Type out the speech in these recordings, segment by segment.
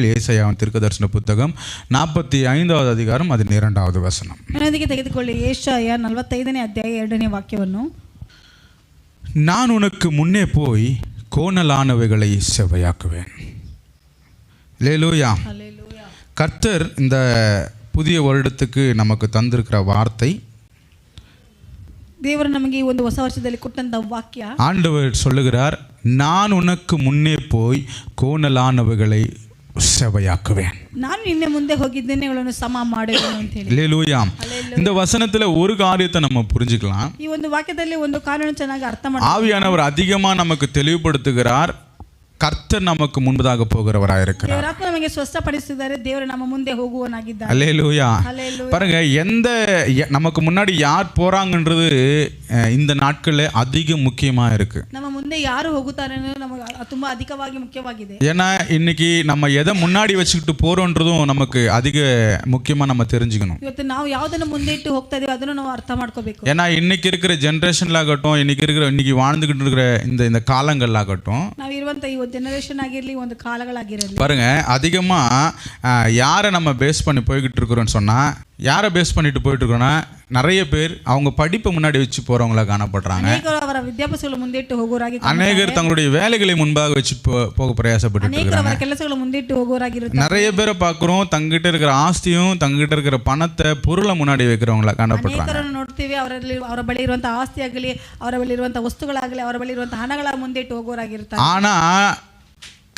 ஏசாயாவின் தீர்க்கதரிசன புத்தகம் 45வது அதிகாரம் 12வது வசனம். ನನ್ನೊಂದಿಗೆ ತೆಗೆದುಕೊಳ್ಳಿ ಯೆಶಾಯ 45ನೇ ಅಧ್ಯಾಯ 2ನೇ ವಾಕ್ಯವನ್ನು. நான் உனக்கு முன்னே போய் கோணலானவைகளை செவ்வையாக்குவேன். அல்லேலூயா. கர்த்தர் இந்த புதிய வருடத்துக்கு நமக்கு தந்திருக்கிற வார்த்தை, ದೇವರು ನಮಗೆ ಈ ಒಂದು ಹೊಸ ವರ್ಷದಲ್ಲಿ ಕೊಟ್ಟಂತ ವಾಕ್ಯ, ஆண்டவர் சொல்லுகிறார், நான் உனக்கு முன்னே போய் கோணலானவைகளை செவ்வையாக்குவேன். ನಾನು ನಿನ್ನೆ ಮುಂದೆ ಹೋಗಿದ್ದೇನೆ ಅವುಗಳನ್ನು ಸಮ ಮಾಡುವೆನು ಅಂತ ಹೇಳಿ. அல்லேலூயா. இந்த வசனத்துல ஒரு காரியத்தை நம்ம புரிஞ்சுக்கலாம். ಈ ಒಂದು ವಾಕ್ಯದಲ್ಲಿ ಒಂದು ಕಾರಣವನ್ನು ಚೆನ್ನಾಗಿ ಅರ್ಥ ಮಾಡಿ ஆவியானவர் அதிகமா நமக்கு தெளிவுபடுத்துகிறார். கர்த்தர் நமக்கு முன்பதாக போகிறவராயிருக்கிறார். ದೇವರ ಆತ್ಮ ನಮಗೆ ಸ್ಪಷ್ಟಪಡಿಸಿದ್ದಾರೆ, ದೇವರು ನಮ್ಮ ಮುಂದೆ ಹೋಗುವವನಾಗಿದ್ದಾನೆ. அல்லேலூயா. அல்லேலூயா. பாருங்க, நமக்கு முன்னாடி யார் போறாங்கன்றது இந்த நாட்கள்ல அதிக முக்கியமா இருக்கு. ನಮ್ಮ ಮುಂದೆ ಯಾರು ಹೋಗುತ್ತಾರೆ ಅನ್ನೋದು ನಮಗೆ ತುಂಬಾ ಅಧಿಕವಾಗಿ ಮುಖ್ಯವಾಗಿದೆ. ஏன்னா இன்னைக்கு நம்ம எதை முன்னாடி வச்சுக்கிட்டு போறோன்றதும் நமக்கு அதிக முக்கியமா நம்ம தெரிஞ்சுக்கணும். ಇವತ್ತು ನಾವು ಯಾವುದನ್ನು ಮುಂದೆ ಇಟ್ಟು ಹೋಗ್ತಾ ಇದೀವಿ ಅದನ್ನು ನಾವು ಅರ್ಥ ಮಾಡ್ಕೋಬೇಕು. ஏன்னா இன்னைக்கு இருக்கிற ஜெனரேஷன்லாகட்டும், இன்னைக்கு வாழ்ந்துகிட்டு இருக்கிற இந்த காலங்கள்லாகட்டும், ನಾವು ಇರುವಂತ ಈ ಜನರೇಷನ್ ಆಗಿರಲಿ, ಒಂದು ಕಾಲಗಳಾಗಿರಲಿ, பாருங்க, அதிகமா யாரை நம்ம பேஸ் பண்ணி போய்கிட்டு இருக்கிறோம்னு சொன்னா, யாரை பேஸ் பண்ணிட்டு போயிட்டு இருக்கோம்னா, நிறைய பேர் அவங்க படிப்பை முன்னாடி வச்சு போறவங்களா காணப்படுறாங்க. ಅವರ ವಿದ್ಯಾಭ್ಯಾಸಗಳು ಮುಂದೆ ಇಟ್ಟು ಹೋಗೋರಾಗಿ, அநேகர் தங்களுடைய வேலைகளை முன்பாக வச்சு போக பிரயாசப்பட்டு இருக்காங்க. ಅವರ ಕೆಲಸಗಳು ಮುಂದೆ ಇಟ್ಟು ಹೋಗೋರಾಗಿರುತ್ತೆ. நிறைய பேரை பார்க்குறோம், தங்கிட்ட இருக்கிற ஆஸ்தியும் தங்கிட்ட இருக்கிற பணத்தை பொருளை முன்னாடி வைக்கிறவங்களா காணப்படுறாங்க. ಅನೇಕರನ್ನು ನೋಡ್ತೀವಿ, ಅವರ ಬಳಿ ಇರುವಂತಹ ಆಸ್ತಿ ಆಗಲಿ, ಅವರ ಬಳಿ ಇರುವಂತಹ ವಸ್ತುಗಳಾಗಲಿ, ಅವರ ಬಳಿ ಇರುವಂತಹ ಹಣಗಳ ಮುಂದೆ ಇಟ್ಟು ಹೋಗೋರಾಗಿರ್ತಾರೆ. ஆனா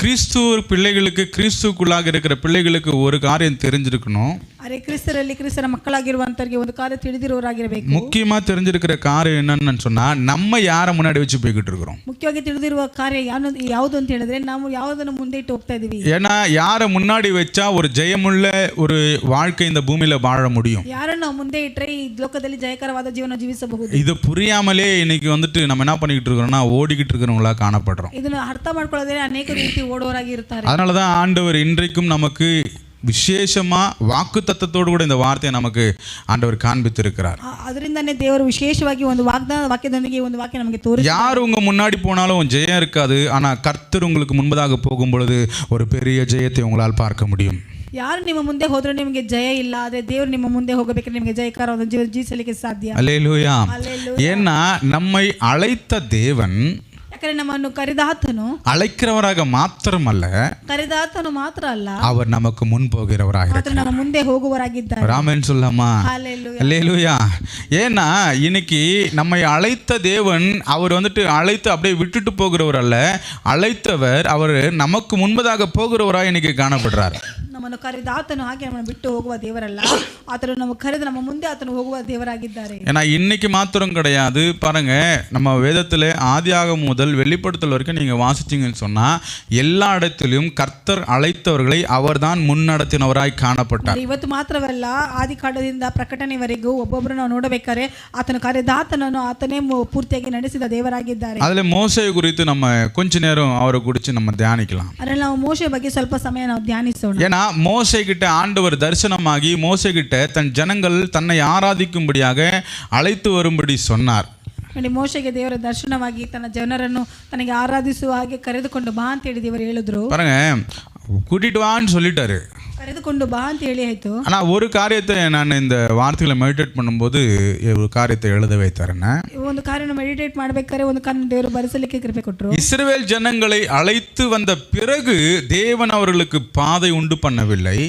கிறிஸ்துவ பிள்ளைகளுக்கு, கிறிஸ்துக்குள்ளாக இருக்கிற பிள்ளைகளுக்கு ஒரு காரியம் தெரிஞ்சிருக்கணும். ಅರೆ ಕ್ರಿಸ್ತರಲ್ಲಿ, ಕ್ರಿಸ್ತರ ಮಕ್ಕಳಾಗಿರುವಂತವರಿಗೆ ಒಂದು ಕಾರ್ಯ ತಿಳಿದಿರುವವರಾಗಿರಬೇಕು. முக்கியமா தெரிஞ்சிருக்கிற காரியம் என்னன்னு சொன்னா, நம்ம யாரை முன்னாடி வச்சு போய்கிட்டு இருக்கிறோம். ಮುಖ್ಯವಾಗಿ ತಿಳಿದಿರುವ ಕಾರ್ಯ ಯಾವುದು ಅಂತ ಹೇಳಿದ್ರೆ, ನಾವು ಯಾವುದನ್ನು ಮುಂದೆ ಇಟ್ಟು ಹೋಗ್ತಾ ಇದೀವಿ. ஏன்னா யாரை முன்னாடி வச்சா ஒரு ஜெயமுள்ள ஒரு வாழ்க்கை இந்த பூமியில வாழ முடியும். ಯಾರನ್ನು ನಾವು ಮುಂದೆ ಇಟ್ಟರೆ ಈ ಲೋಕದಲ್ಲಿ ಜಯಕರವಾದ ಜೀವನ ಜೀವಿಸಬಹುದು. இது புரியாமலே இன்னைக்கு நம்ம என்ன பண்ணிக்கிட்டு இருக்கிறோம்னா, ஓடிக்கிட்டு இருக்கிறவங்களா காணப்படுறோம். ಇದನ್ನು ಅರ್ಥ ಮಾಡ್ಕೊಳ್ಳೋದೇ ಅನೇಕ ರೀತಿ ಓಡೋರಾಗಿ ಇರ್ತಾರೆ. அதனாலதான் ஆண்டவர் இன்றைக்கும் நமக்கு விசேஷமா வாக்கு தத்தத்தோடு கூட இந்த வார்த்தையை நமக்கு ஆண்டவர் காண்பித்திருக்கிறார். ಅದರಿಂದನೇ ದೇವರು ವಿಶೇಷವಾಗಿ ಒಂದು ವಾಕ್ಯದೊಂದಿಗೆ ಒಂದು ವಾಕ್ಯ ನಮಗೆ ತೋರಿಸಿ, யார் உங்க முன்னாடி போனாலும் ஜெயம் இருக்காது, ஆனா கர்த்தர் உங்களுக்கு முன்பதாக போகும் பொழுது ஒரு பெரிய ஜெயத்தை உங்களால் பார்க்க முடியும். ಯಾರು ನಿಮ್ಮ ಮುಂದೆ ಹೋದ್ರೆ ನಿಮಗೆ ಜಯ ಇಲ್ಲ, ಆದ್ರೆ ದೇವರು ನಿಮ್ಮ ಮುಂದೆ ಹೋಗಬೇಕಾದ್ರೆ ನಿಮಗೆ ಜಯಕರವಾದ ಜೀವನ ಜೀವಿಸಲಿಕ್ಕೆ ಸಾಧ್ಯ. அல்லேலூயா. ஏன்னா நம்மை அழைத்த தேவன், ಯಾಕಂದ್ರೆ ನಮ್ಮನ್ನು ಕರೆದಾತನು அழைக்கிறவராக மாத்திரமல்ல, ಕರೆದಾತನು ಮಾತ್ರ ಅಲ್ಲ, அவர் நமக்கு முன் போகிறவராக ಆತನು ನಮ್ಮ ಮುಂದೆ ಹೋಗುವವರಾಗಿದ್ದಾರೆ. ராமன் சொல்லாமா? ஹல்லேலூயா. அல்லேலூயா. ஏன்னா இன்னைக்கு நம்மை அழைத்த தேவன், அவர் அழைத்து அப்படியே விட்டுட்டு போகிறவர் அல்ல, அழைத்தவர் அவர் நமக்கு முன்பதாக போகிறவராக இன்னைக்கு காணப்படுறார். ನಮ್ಮನ್ನು ಕರೆದಾತನು ಹಾಗೆ ನಮ್ಮನ್ನು ಬಿಟ್ಟು ಹೋಗುವ ದೇವರಲ್ಲ, ಆತನು ನಮ್ಮ ಕರೆದು ನಮ್ಮ ಮುಂದೆ ಆತನು ಹೋಗುವ ದೇವರಾಗಿದ್ದಾರೆ. ஏன்னா இன்னைக்கு மாத்திரம் கிடையாது. பாருங்க, நம்ம வேதத்தில் ஆதியாகமம் முதல் வெளிப்படுத்தல் வரைக்கும் நீங்க வாசிச்சீங்கன்னு சொன்னா, எல்லா இடத்திலும் கர்த்தர் அழைத்தவர்களை அவர்தான் முன்னடத்தினவராய் காணப்பட்டார். ಇವತ್ತು ಮಾತ್ರವಲ್ಲ, ಆದಿಕಾಂಡದಿಂದ ಪ್ರಕಟಣೆವರೆಗೂ ಒಬ್ಬೊಬ್ಬರು ನಾವು ನೋಡಬೇಕಾದ್ರೆ ಆತನ ಕರೆದಾತನನ್ನು ಆತನೇ ಪೂರ್ತಿಯಾಗಿ ನಡೆಸಿದ ದೇವರಾಗಿದ್ದಾರೆ. அதுல மோசே குறித்து நம்ம கொஞ்ச நேரம் அவரை குறித்து நம்ம தியானிக்கலாம். ಅದರಲ್ಲಿ ನಾವು ಮೋಶೆ ಬಗ್ಗೆ ಸ್ವಲ್ಪ ಸಮಯ ನಾವು ಧ್ಯಾನಿಸೋಣ. ஏன்னா மோசே கிட்ட ஆண்டவர் தரிசனமாகி மோசே கிட்ட தன் ஜனங்கள் தன்னை ஆராதிக்கும்படியாக அழைத்து வரும்படி சொன்னார். ಮೋಶೆಗೆ ದೇವರ ದರ್ಶನವಾಗಿ ತನ್ನ ಜನರನ್ನು ತನಗೆ ಆರಾಧಿಸುವ ಹಾಗೆ ಕರೆದುಕೊಂಡು ಬಾ ಅಂತ ಹೇಳಿ ದೇವರು ಹೇಳಿದ್ರು. பாருங்க, கூட்டிட்டு வான்னு சொல்லிட்டாரு, ಕರೆದುಕೊಂಡು ಬಾ ಅಂತ ಹೇಳಿ ಆಯ್ತು. ஆனா ஒரு காரியத்தை நான் இந்த வார்த்தைகளை மெடிடேட் பண்ணும்போது ஒரு காரியத்தை எழுத வைத்தாருன்னா, ಒಂದು ಕಾರ್ಯನ ಮೆಡಿಟೇಟ್ ಮಾಡ್ಬೇಕಾದ್ರೆ ಒಂದು ಕಾರ್ಯ ದೇವರು ಬರೆಸಲಿಕ್ಕೆ ಕೃಪೆ ಕೊಟ್ಟರು. இஸ்ரவேல் ஜனங்களை அழைத்து வந்த பிறகு தேவன் அவர்களுக்கு பாதை உண்டு பண்ணவில்லை.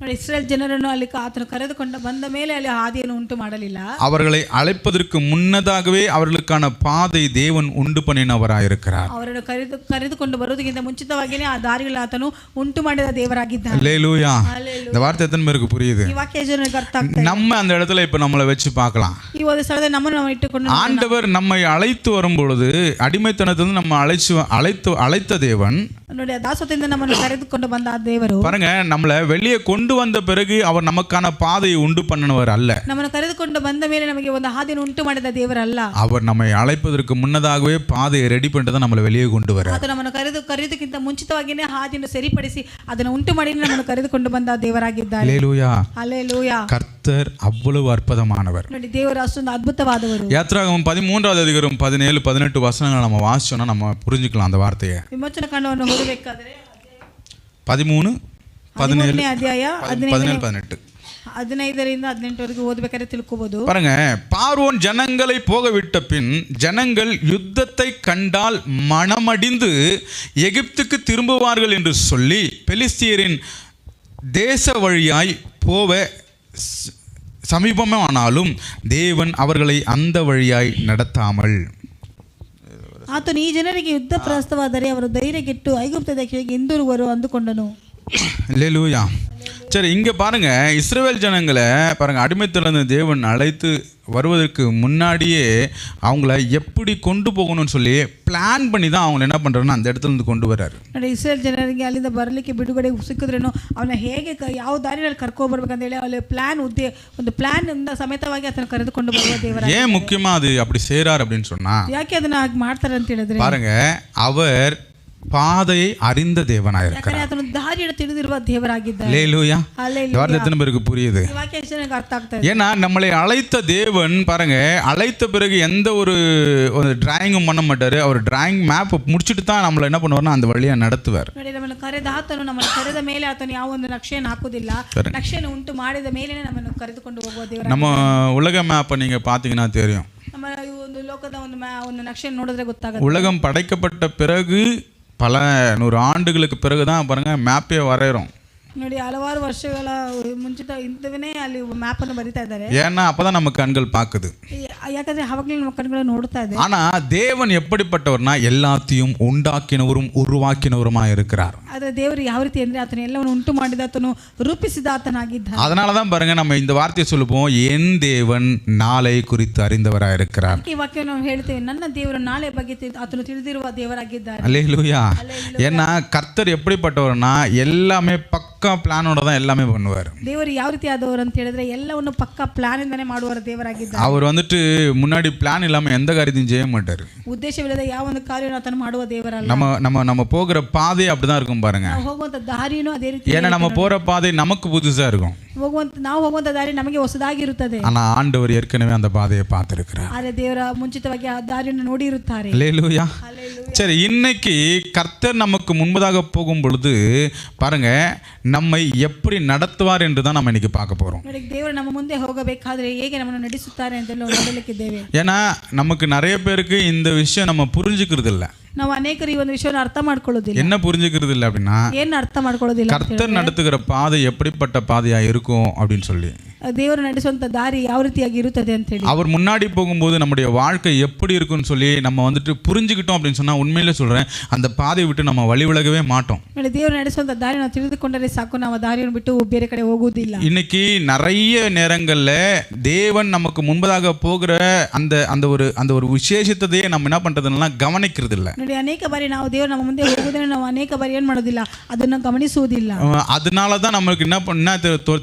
ನೋಡಿ, ಇಸ್ರೇಲ್ ಜನರನ್ನು ಅಲ್ಲಿ ಆತನು ಕರೆದುಕೊಂಡು ಬಂದ ಮೇಲೆ ಅಲ್ಲಿ ಹಾದಿಯನ್ನು ಉಂಟು ಮಾಡಲಿಲ್ಲ. அவர்களை அழைப்பதற்கு முன்னதாகவே அவர்களுக்கான பாதை தேவன் உண்டு பண்ணினவராயிருக்கிறார். ಅವರನ್ನು ಕರೆದುಕೊಂಡು ಬರುವುದಕ್ಕಿಂತ ಮುಂಚಿತವಾಗಿಯೇ ಆ ದಾರಿಗಳ ಆತನು ಉಂಟು ಮಾಡಿದ ದೇವರಾಗಿದ್ದಾನೆ. அல்லேலூயா. இந்த வார்த்தை எத்தனை பேருக்கு புரியுது? ಈ ವಾಕ್ಯ ಜನರಿಗೆ ಅರ್ಥ ಆಗ್ತದೆ. நம்ம அந்த இடத்துல இப்ப நம்மளை வச்சு பார்க்கலாம். ಈ ಒಂದು ಸ್ಥಳದಲ್ಲಿ ನಮ್ಮನ್ನು ನಾವು ಇಟ್ಟುಕೊಂಡು, ஆண்டவர் நம்மை அழைத்து வரும் பொழுது, அடிமைத்தனத்திலிருந்து நம்ம அழைத்த தேவன், ನೋಡಿ, ದಾಸತ್ವದಿಂದ ನಮ್ಮನ್ನು ಕರೆದುಕೊಂಡು ಬಂದ ಆ ದೇವರು, பாருங்க, நம்மளை வெளியே கொண்டு வந்த பிறகு அவர் நமக்கான பாதையை உண்டு பண்ணினவர் அல்ல. ನಮ್ಮನ್ನು ಕರೆದುಕೊಂಡು ಬಂದ ಮೇಲೆ ನಮಗೆ ಒಂದು ಹಾದಿಯನ್ನು ಉಂಟು ಮಾಡಿದ ದೇವರಲ್ಲ. அவர் நம்மை அழைப்பதற்கு முன்னதாகவே பாதையை ரெடி பண்ணிட்டு தான் நம்மளை வெளியே கொண்டு வர. ಆತ ನಮ್ಮನ್ನು ಕರೆಯುವುದಕ್ಕಿಂತ ಮುಂಚಿತವಾಗಿಯೇ ಹಾದಿಯನ್ನು ಸರಿಪಡಿಸಿ ಅದನ್ನು ಉಂಟು ಮಾಡಿ ನಮ್ಮನ್ನು ಕರೆದುಕೊಂಡು ಬಂದ ದೇವರಾಗಿದ್ದಾರೆ. அல்லேலூயா. ಹಲ್ಲೇಲೂಯಾ. கர்த்தர் அவ்வளவு அற்புதமானவர். ನೋಡಿ, ದೇವರು ಅಷ್ಟೊಂದು ಅದ್ಭುತವಾದವರು. யாத்ராகமம் 13வது அதிகாரம் 17, 18 வசனங்களை நம்ம வாசிச்சோம்னா நம்ம புரிஞ்சுக்கலாம் அந்த வார்த்தையை. ವಿಮೋಚನ ಕಾಂಡವನ್ನು ಓದಬೇಕಾದ್ರೆ 13, 13ನೇ ಅಧ್ಯಾಯ 17-18 15ರಿಂದ 18ವರೆಗೂ ಓದಬೇಕಾದ್ರೆ ತಿಳ್ಕೋಬಹುದು. பாருங்க, பார்வோன் ஜனங்களை போக விட்ட பின் ஜனங்கள் யுத்தத்தை கண்டால் மனமடிந்து எகிப்துக்கு திரும்புவார்கள் என்று சொல்லி பெலிஸ்தியரின் தேச வழியாய் போவ சமீபமானாலும் தேவன் அவர்களை அந்த வழியாய் நடத்தாமல். ಆತನು ಈ ಜನರಿಗೆ ಯುದ್ಧ ಪ್ರಸ್ತವಾದರೆ ಅವರು ಧೈರ್ಯಗೆಟ್ಟು ಐಗುಪ್ತ ದೇಶಕ್ಕೆ ಹಿಂದಿರುವರು ಅಂದುಕೊಂಡನು. அல்லேலூயா. சரி, இங்கே பாருங்க, இஸ்ரவேல் ஜனங்களை பாருங்க, அடிமைத்திலிருந்து தேவன் அழைத்து வருவதற்கு முன்னாடியே அவங்கள எப்படி கொண்டு போகணும்னு சொல்லி பிளான் பண்ணி தான் அவங்களை என்ன பண்ணுறாருன்னா அந்த இடத்துல இருந்து கொண்டு வர்றாரு. ಇಸ್ರೇಲ್ ಜನರಿಗೆ ಅಲ್ಲಿಂದ ಬರಲಿಕ್ಕೆ ಬಿಡುಗಡೆ ಸಿಕ್ಕಿದ್ರೇನು ಅವನ ಹೇಗೆ ಯಾವ ದಾರಿಯಲ್ಲಿ ಕರ್ಕೊಂಡು ಬರ್ಬೇಕಂತ ಹೇಳಿ ಅಲ್ಲಿ ಒಂದು ಪ್ಲಾನ್ ಸಮೇತವಾಗಿ ಅದನ್ನು ಕರೆದುಕೊಂಡು ಬರುವ ದೇವರ. ஏன் முக்கியமா அது அப்படி செய்றார் அப்படின்னு சொன்னா, ಯಾಕೆ ಅದನ್ನ ಹಾಗೆ ಮಾಡ್ತಾರೆ ಅಂತ ಹೇಳಿದ್ರೆ பாருங்க, அவர் பாதையை அறிந்த தேவனாக இருக்கிறார். ಆತನು ದಾರಿಯನ್ನು ತಿಳಿದಿರುವ ದೇವರಾಗಿದ್ದಾರೆ. அல்லேலூயா. அல்லேலூயா. எத்தனை பேருக்கு புரியுது? ಈ ವಾಕ್ಯ ಎಷ್ಟು ಅರ್ಥ ಆಗ್ತಾ ಇದೆ? ஏன்னா நம்மளை அழைத்த தேவன் பாருங்க, அழைத்த பிறகு எந்த ஒரு டிராயிங்கும் பண்ண மாட்டாரு. அவர் டிராயிங் மேப் முடிச்சுட்டு தான் நம்மளை என்ன பண்ணுவார்னா அந்த வழியா நடத்துவார். ನೋಡಿ, ನಮ್ಮನ್ನು ಕರೆದ ಆತನು ನಮ್ಮನ್ನು ಕರೆದ ಮೇಲೆ ಆತನು ಯಾವ ಒಂದು ನಕ್ಷೆಯನ್ನು ಹಾಕುವುದಿಲ್ಲ. ನಕ್ಷೆಯನ್ನು ಉಂಟು ಮಾಡಿದ ಮೇಲೆ ನಮ್ಮನ್ನು ಕರೆದುಕೊಂಡು ಹೋಗುವ ದೇವರ. நம்ம உலக மேப்பை நீங்க பாத்தீங்கன்னா தெரியும். ನಮ್ಮ ಈ ಒಂದು ಲೋಕದ ಒಂದು ನಕ್ಷೆಯನ್ನು ನೋಡಿದ್ರೆ ಗೊತ್ತಾಗುತ್ತೆ. உலகம் படைக்கப்பட்ட பிறகு பல 100 ஆண்டுகளுக்கு பிறகு தான் பாருங்க மேப்பே வரைகிறோம். ನೋಡಿ, ಹಲವಾರು ವರ್ಷಗಳ ಮುಂಚಿತ ಇಂಥವೇ ಅಲ್ಲಿ ಮ್ಯಾಪ್ ಅನ್ನು ಬರಿತಾ ಇದ್ದಾರೆ. ஏன்னா அப்பதான் நம்ம கண்கள் பார்க்குது. ಯಾಕಂದ್ರೆ ಅವಾಗಲೇ ನಮ್ಮ ಕಣ್ಗಳು ನೋಡ್ತಾ ಇದೆ. ஆனா தேவன் எப்படிப்பட்டவர்னா எல்லாத்தையும் உண்டாக்கினவரும் உருவாக்கினவருமா இருக்கிறார். ಆದ್ರೆ ದೇವರು ಯಾವ ರೀತಿ ಅಂದ್ರೆ ಆತನು ಎಲ್ಲವನ್ನು ಉಂಟು ಮಾಡಿದ ಆತನು ರೂಪಿಸಿದ ಆತನಾಗಿದ್ದಾನೆ. அதனால தான் பாருங்க நம்ம இந்த வார்த்தையை சொல்லுவோம், என் தேவன் நாளை குறித்து அறிந்தவராக இருக்கிறார். ಈ ವಾಕ್ಯ ನಾವು ಹೇಳ್ತೇವೆ, ನನ್ನ ದೇವರು ನಾಳೆ ಬಗ್ಗೆ ಆತನು ತಿಳಿದಿರುವ ದೇವರಾಗಿದ್ದಾರೆ. அல்லேலூயா. ஏன்னா கர்த்தர் எப்படிப்பட்டவர்னா எல்லாமே பக்கா பிளானோட தான் எல்லாமே பண்ணுவார். ದೇವರು ಯಾವ ರೀತಿ ಆದವರು ಅಂತ ಹೇಳಿದ್ರೆ ಎಲ್ಲವನ್ನು ಪಕ್ಕಾ ಪ್ಲಾನ್ ಇಂದಾನೆ ಮಾಡುವ ದೇವರಾಗಿದ್ದಾರೆ. அவர் வந்துட்டு முன்னாடி பிளான் இல்லாம எந்த காரியத்தையும் செய்ய மாட்டாரு. ಉದ್ದೇಶವಿಲ್ಲದೆ ಯಾವ ಒಂದು ಕಾರ್ಯವನ್ನು ಆತನು ಮಾಡುವ ದೇವರಲ್ಲ. நம்ம போகிற பாதை அப்படிதான் இருக்கும் பாருங்க. ನಾವು ಹೋಗುವಂತ ದಾರಿನೂ ಅದೇ ರೀತಿ. ஏன்னா நம்ம போற பாதை நமக்கு புதுசா இருக்கும். ನಾವು ಹೋಗುವಂತ ದಾರಿ ನಮಗೆ ಹೊಸದಾಗಿರುತ್ತದೆ. ஆனா ஆண்டவர் ஏற்கனவே அந்த பாதையை பார்த்திருக்கிறார். ಆದರೆ ದೇವರ ಮುಂಚಿತವಾಗಿ ಆ ದಾರಿಯನ್ನು ನೋಡಿ ಇರುತ್ತಾರೆ. அல்லேலூயா. சரி, இன்னைக்கு கர்த்தர் நமக்கு முன்பதாக போகும் பொழுது பாருங்க, நம்மை எப்படி நடத்துவார் என்று தான் நம்ம இன்னைக்கு பார்க்க போறோம். ನೋಡಿ, ದೇವರು ನಮ್ಮ ಮುಂದೆ ಹೋಗಬೇಕಾದ್ರೆ ಹೇಗೆ ನಮ್ಮನ್ನು ನಡೆಸುತ್ತಾರೆ ಅಂತ ನೋಡಲಿಕ್ಕಿದ್ದೇವೆ. ஏன்னா நமக்கு நிறைய பேருக்கு இந்த விஷயம் நம்ம புரிஞ்சுக்கிறது இல்லை. ನಾವು ಅನೇಕರು ಈ ಒಂದು ವಿಷಯವನ್ನು ಅರ್ಥ ಮಾಡ್ಕೊಳ್ಳೋದಿಲ್ಲ. என்ன புரிஞ்சுக்கிறது இல்லை அப்படின்னா, ಏನು ಅರ್ಥ ಮಾಡ್ಕೊಳ್ಳೋದಿಲ್ಲ, கர்த்தர் நடத்துகிற பாதை எப்படிப்பட்ட பாதையா இருக்கும் அப்படின்னு சொல்லி. ದೇವರು ನಡೆಸುವಂತ ದಾರಿ ಯಾವ ರೀತಿಯಾಗಿ ಇರುತ್ತದೆ ಅಂತ ಹೇಳಿ, அவர் முன்னாடி போகும்போது நம்முடைய வாழ்க்கை எப்படி இருக்குன்னு சொல்லி நம்ம வந்துட்டு புரிஞ்சுக்கிட்டோம் அப்படின்னு சொன்னா, உண்மையிலே சொல்றேன், அந்த பாதையை விட்டு நம்ம வழி விலகவே மாட்டோம். ನೋಡಿ, ದೇವರು ನಡೆಸುವಂತ ದಾರಿ ನಾವು ತಿಳಿದುಕೊಂಡರೆ ಸಾಕು, ನಾವು ದಾರಿಯನ್ನು ಬಿಟ್ಟು ಬೇರೆ ಕಡೆ ಹೋಗುವುದಿಲ್ಲ. இன்னைக்கு நிறைய நேரங்கள்ல தேவன் நமக்கு முன்பதாக போகிற அந்த ஒரு விசேஷத்தையே நம்ம என்ன பண்றதுன்னா கவனிக்கிறது இல்லை. ನೋಡಿ, ಅನೇಕ ಬಾರಿ ನಾವು ದೇವರು ನಮ್ಮ ಮುಂದೆ ಹೋಗುವುದನ್ನು ನಾವು ಅನೇಕ ಬಾರಿ ಏನು ಮಾಡೋದಿಲ್ಲ, ಅದನ್ನು ಗಮನಿಸುವುದಿಲ್ಲ. அதனால தான் நமக்கு என்ன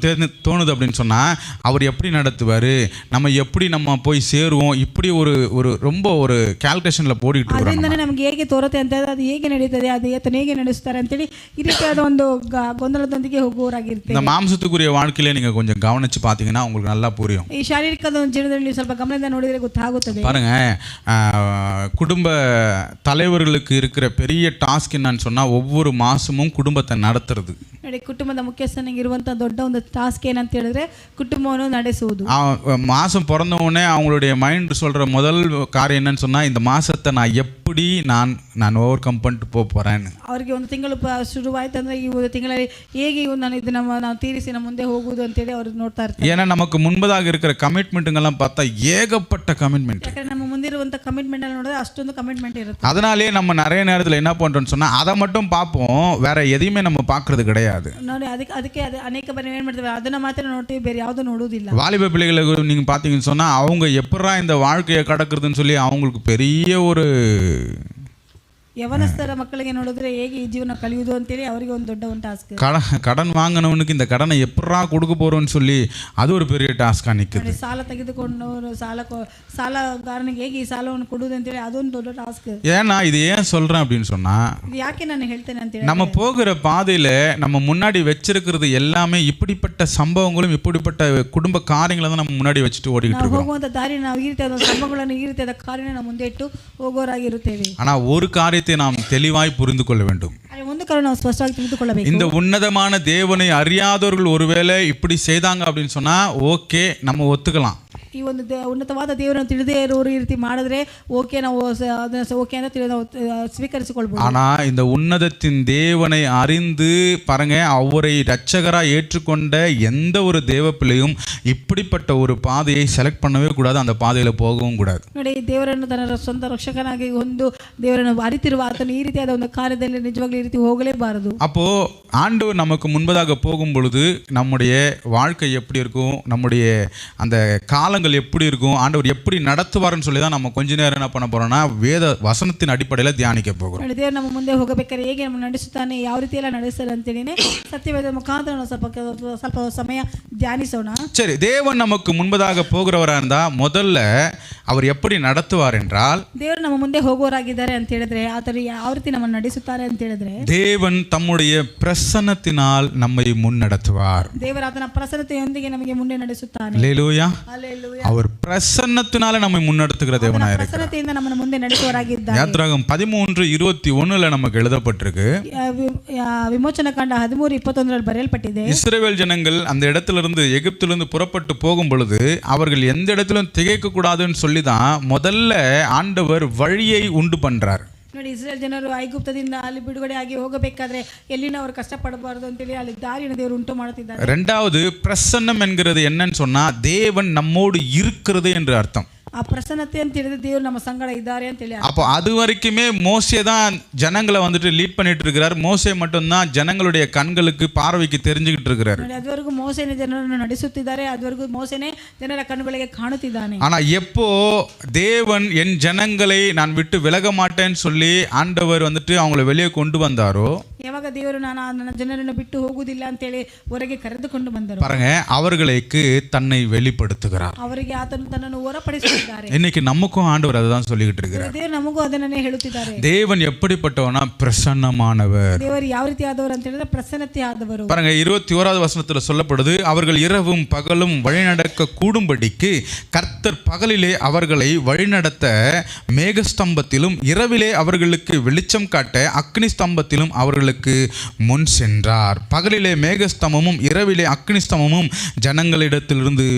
தோணுது அப்படின்னு சொன்னா, அவர் எப்படி நடத்துவாரு, நம்ம எப்படி நம்ம போய் சேருவோம், இப்படி ஒரு ரொம்ப ஒரு ಕ್ಯಾಲ್ಕುಲೇಷನ್ல போடிட்டு இருக்கோம். ಅದರಿಂದನೇ ನಮಗೆ ಹೇಗೆ ತೋರುತ್ತೆ ಅಂತ ಅದು ಹೇಗೆ ನಡೀತದೆ, ಅದು ಆತನು ಹೇಗೆ ನಡೆಸ್ತಾರೆ ಅಂತೇಳಿ ಈ ರೀತಿಯಾದ ಒಂದು ಗೊಂದಲದೊಂದಿಗೆ ಹೋಗುವವರಾಗಿರ್ತೀವಿ. இந்த மாம்சத்துக்குரிய வாழ்க்கையில நீங்க கொஞ்சம் கவனிச்சு பாத்தீங்கன்னா உங்களுக்கு நல்லா புரியும். ಈ ಶಾರೀರಿಕದ ಜೀವನದಲ್ಲಿ ಸ್ವಲ್ಪ ಗಮನದಿಂದ ನೋಡಿದರೆ ಗೊತ್ತಾಗುತ್ತದೆ. பாருங்க, குடும்ப தலைவர்களுக்கு இருக்கிற பெரிய டாஸ்க் என்னன்னு சொன்னா, ஒவ்வொரு மாசமும் குடும்பத்தை நடத்துறது. ನೋಡಿ, ಕುಟುಂಬದ ಮುಖ್ಯಸ್ಥನಿಗೆ ಇರುವಂತ ದೊಡ್ಡ ಒಂದು ಟಾಸ್ಕ್ ಏನಂತ ಹೇಳಿದ್ರೆ ಕುಟುಂಬವನ್ನು ನಡೆಸುವುದು. மாசம் பிறந்த உடனே அவங்களுடைய மைண்ட் சொல்ற முதல் காரியம் என்னன்னு சொன்னா, இந்த மாசத்தை நான் எப்படி நான் ஓவர் கம் பண்ணிட்டு போறேன்னு. ಅವರಿಗೆ ಒಂದು ತಿಂಗಳು ಶುರುವಾಯ್ತು ಅಂದ್ರೆ ಈ ಒಂದು ತಿಂಗಳಲ್ಲಿ ಹೇಗೆ ನಾನು ಇದನ್ನ ನಾವು ತೀರಿಸಿ ನಮ್ಮ ಮುಂದೆ ಹೋಗುವುದು ಅಂತೇಳಿ ಅವರು ನೋಡ್ತಾ ಇರ್ತಾರೆ. ஏன்னா நமக்கு முன்பதாக இருக்கிற கமிட்மெண்ட்டுங்கெல்லாம் பார்த்தா ஏகப்பட்ட கமிட்மெண்ட். ಯಾಕಂದ್ರೆ ನಮ್ಮ ಮುಂದಿರುವಂತ ಕಮಿಟ್ಮೆಂಟ್ ಅಲ್ಲಿ ನೋಡಿದ್ರೆ ಅಷ್ಟೊಂದು ಕಮಿಟ್ಮೆಂಟ್ ಇರುತ್ತೆ. அதனாலே நம்ம நிறைய நேரத்தில் என்ன பண்றோம்னு சொன்னா, அதை மட்டும் பார்ப்போம், வேற எதையுமே நம்ம பார்க்கறது கிடையாது. ನೋಡಿ, ಅದಕ್ಕೆ ಅನೇಕ ಬಾರಿ ಏನು ಮಾಡ್ತೇವೆ, ಅದನ್ನ ಮಾತ್ರ ನೋಡ್ತೀವಿ, ಬೇರೆ ಯಾವುದು ನೋಡುವುದಿಲ್ಲ. வாலிப பிள்ளைகளுக்கு நீங்க பாத்தீங்கன்னு சொன்னா, அவங்க எப்படா இந்த வாழ்க்கையை கடக்குறதுன்னு சொல்லி அவங்களுக்கு பெரிய ஒரு ಯವನಸ್ಥರ ಮಕ್ಕಳಿಗೆ ನೋಡಿದ್ರೆ ಹೇಗೆ ಈ ಜೀವನ ಕಲಿಯುವುದು ಅಂತೇಳಿ ಅವರಿಗೆ ಒಂದು ದೊಡ್ಡ ಒಂದು ಟಾಸ್ಕ್. கடன் வாங்கினவனுக்கு இந்த கடனை எப்படா கொடுக்க போறோம்னு சொல்லி அது ஒரு பெரிய டாஸ்கா நிக்குது. ಸಾಲ ತೆಗೆದುಕೊಂಡವರು ಸಾಲಗಾರನಿಗೆ ಹೇಗೆ ಈ ಸಾಲವನ್ನು ಕೊಡುವುದು ಅಂತೇಳಿ ಅದೊಂದು ದೊಡ್ಡ ಟಾಸ್ಕ್. ஏன்னா இது ஏன் சொல்றேன் அப்படின்னு சொன்னா, ಯಾಕೆ ನಾನು ಹೇಳ್ತೇನೆ ಅಂತ ಹೇಳಿ, நம்ம போகிற பாதையில நம்ம முன்னாடி வச்சிருக்கிறது எல்லாமே இப்படிப்பட்ட சம்பவங்களும் இப்படிப்பட்ட குடும்ப காரியங்களை தான் நம்ம முன்னாடி வச்சுட்டு ஓடிக்கிட்டு இருக்கோம். ಹೋಗುವಂತ ದಾರಿ ನಾವು ಈ ರೀತಿಯಾದ ಸಂಭವಗಳನ್ನು ಈ ರೀತಿಯಾದ ಕಾರ್ಯನ ನಾವು ಮುಂದೆ ಇಟ್ಟು ಹೋಗೋರಾಗಿರುತ್ತೇವೆ. ஆனா ஒரு காரியத்தை காரியத்தை நாம் தெளிவாய் புரிந்து கொள்ள வேண்டும். ಅಲ್ಲಿ ಒಂದು ಕಾರಣ ನಾವು ಸ್ಪಷ್ಟವಾಗಿ ತಿಳಿದುಕೊಳ್ಳಬೇಕು. இந்த உன்னதமான தேவனை அறியாதவர்கள் ஒருவேளை இப்படி செய்தாங்க அப்படின்னு சொன்னா ஓகே, நம்ம ஒத்துக்கலாம். ಈ ಒಂದು ಉನ್ನತವಾದ ದೇವರನ್ನು ತಿಳಿದೇ ಇರೋರು ಈ ರೀತಿ ಮಾಡಿದ್ರೆ ಓಕೆ, ನಾವು ಅದನ್ನ ಓಕೆ ಅಂತ ನಾವು ಸ್ವೀಕರಿಸಿಕೊಳ್ಬಹುದು. ஆனா இந்த உன்னதத்தின் தேவனை அறிந்து பாருங்க, அவரை இரட்சகரா ஏற்றுக்கொண்ட எந்த ஒரு தேவ பிள்ளையும் இப்படிப்பட்ட ஒரு பாதையை செலக்ட் பண்ணவே கூடாது, அந்த பாதையில போகவும் கூடாது. ನೋಡಿ, ದೇವರನ್ನು ತನ್ನ ಸ್ವಂತ ರಕ್ಷಕನಾಗಿ ಒಂದು ದೇವರನ್ನು ಅರಿತಿರುವ ಆತನು ಈ ರೀತಿಯಾದ ಒಂದು ಕಾರ್ಯದಲ್ಲಿ ನಿಜವಾಗ್ಲೂ ಈ ರೀತಿ ಹೋಗಲೇಬಾರದು. அப்போ ஆண்டவர் நமக்கு முன்பதாக போகும் பொழுது நம்முடைய வாழ்க்கை எப்படி இருக்கும், நம்முடைய அந்த காலங்கள் எப்படி இருக்கும், ஆண்டவர் எப்படி நடத்துவார்னு சொல்லி தான் நம்ம கொஞ்ச நேரம் என்ன பண்ண போறோம்னா வேத வசனத்தின் அடிப்படையில் தியானிக்க போகிறோம். ದೇವರು ನಮ್ಮ ಮುಂದೆ ಹೋಗಬೇಕಾದ್ರೆ ಹೇಗೆ ನಮ್ಮ ನಡೆಸುತ್ತಾನೆ, ಯಾವ ರೀತಿ ಎಲ್ಲ ನಡೆಸ್ತಾರೆ ಅಂತೇಳಿನೇ ಸತ್ಯವೇದ ಮುಖಾಂತರ ನಾವು ಸ್ವಲ್ಪ ಸಮಯ ಧ್ಯಾನಿಸೋಣ. சரி, தேவன் நமக்கு முன்பதாக போகிறவரா இருந்தா முதல்ல அவர் எப்படி நடத்துவார் என்றால், ದೇವರು ನಮ್ಮ ಮುಂದೆ ಹೋಗೋರಾಗಿದ್ದಾರೆ ಅಂತ ಹೇಳಿದ್ರೆ ಆತರು ಯಾವ ರೀತಿ ನಮ್ಮನ್ನು ನಡೆಸುತ್ತಾರೆ ಅಂತ ಹೇಳಿದ್ರೆ, தேவன் தம்முடைய பிரசன்னத்தினால் நம்மை முன்னடத்துவார். ದೇವರು ಆತನ ಪ್ರಸನ್ನತೆಯೊಂದಿಗೆ ನಮಗೆ ಮುಂದೆ ನಡೆಸುತ್ತಾನೆ. அல்லேலூயா. ಹಲ್ಲೆಲೂಯಾ. அவர் பிரசன்னத்தினால நம்மை முன்னடத்துகிற தேவனாக இருக்கிறார். ಪ್ರಸನ್ನತೆಯಿಂದ ನಮ್ಮನ್ನು ಮುಂದೆ ನಡೆಸುವರಾಗಿದ್ದಾರೆ. யாத்ராகமம் 13:21 நமக்கு எழுதப்பட்டிருக்கு. விமோச்சன காண்ட 13:21 ಬರೆಯಲ್ಪಟ್ಟಿದೆ. இஸ்ரவேல் ஜனங்கள் அந்த இடத்திலிருந்து எகிப்திலிருந்து புறப்பட்டு போகும் பொழுது அவர்கள் எந்த இடத்திலும் திகைக்க கூடாதுன்னு சொல்லி தான் முதல்ல ஆண்டவர் வழியை உண்டு பண்றார். ನೋಡಿ, ಇಸ್ರೇಲ್ ಜನರು ಐಗುಪ್ತದಿಂದ ಅಲ್ಲಿ ಬಿಡುಗಡೆ ಆಗಿ ಹೋಗಬೇಕಾದ್ರೆ ಎಲ್ಲಿನ ಅವರು ಕಷ್ಟಪಡಬಾರದು ಅಂತೇಳಿ ಅಲ್ಲಿ ದಾರಿಯನ್ನು ದೇವರು ಉಂಟು ಮಾಡುತ್ತಿದ್ದಾರೆ. ரெண்டாவது, பிரசன்னம் என்கிறது என்னன்னு சொன்னா தேவன் நம்மோடு இருக்கிறது என்று அர்த்தம். ಆ ಪ್ರಸನ್ನತೆ ಅಂತ ಹೇಳಿದ್ರೆ ದೇವರು ನಮ್ಮ ಸಂಗಡ ಇದ್ದಾರೆ ಅಂತ ಹೇಳಿ. அப்போ அது வரைக்குமே மோசே தான் ஜனங்களை வந்துட்டு லீட் பண்ணிட்டு இருக்கிறார். மோசே மட்டும்தான் ஜனங்களுடைய கண்களுக்கு பார்வைக்கு தெரிஞ்சுக்கிட்டு இருக்கிறார். ಅದುವರೆಗೂ ಮೋಸೆನೇ ಜನರನ್ನು ನಡೆಸುತ್ತಿದ್ದಾರೆ, ಅದುವರೆಗೂ ಮೋಸೆನೇ ಜನರ ಕಣ್ಣುಗಳಿಗೆ ಕಾಣುತ್ತಿದ್ದಾನೆ. ஆனா எப்போ தேவன் என் ஜனங்களை நான் விட்டு விலக மாட்டேன்னு சொல்லி ஆண்டவர் வந்துட்டு அவங்களை வெளியே கொண்டு வந்தாரோ, ಯಾವಾಗ ದೇವರು ನಾನು ನನ್ನ ಜನರನ್ನು ಬಿಟ್ಟು ಹೋಗುವುದಿಲ್ಲ ಅಂತೇಳಿ ಹೊರಗೆ ಕರೆದುಕೊಂಡು ಬಂದರು, பாருங்க, அவர்களுக்கு தன்னை வெளிப்படுத்துகிறார். ಅವರಿಗೆ ಆತನು ತನ್ನನ್ನು ಹೊರಪಡಿಸುತ್ತಿದ್ದಾರೆ. இன்னைக்கு நமக்கும் ஆண்டவர் அதுதான் சொல்லிக்கிட்டு இருக்கிறார். ದೇವರು ನಮಗೂ ಅದನ್ನೇ ಹೇಳುತ್ತಿದ್ದಾರೆ. தேவன் எப்படிப்பட்டவனா பிரசன்னமானவர். ದೇವರು ಯಾವ ರೀತಿ ಆದವರು ಅಂತ ಹೇಳಿದ್ರೆ ಪ್ರಸನ್ನತೆ ಆದವರು. பாருங்க, 21வது வசனத்துல சொல்லப்படுது, அவர்கள் இரவும் பகலும் வழிநடக்க கூடும்படிக்கு கர்த்தர் பகலிலே அவர்களை வழிநடத்த மேகஸ்தம்பத்திலும் இரவிலே அவர்களுக்கு வெளிச்சம் காட்ட அக்னி ஸ்தம்பத்திலும் அவர்களுக்கு முன் சென்றார். பகலிலே மேகஸ்தம்பமும் இரவிலே அக்னி ஸ்தம்பமும் ஜனங்களிடத்திலிருந்து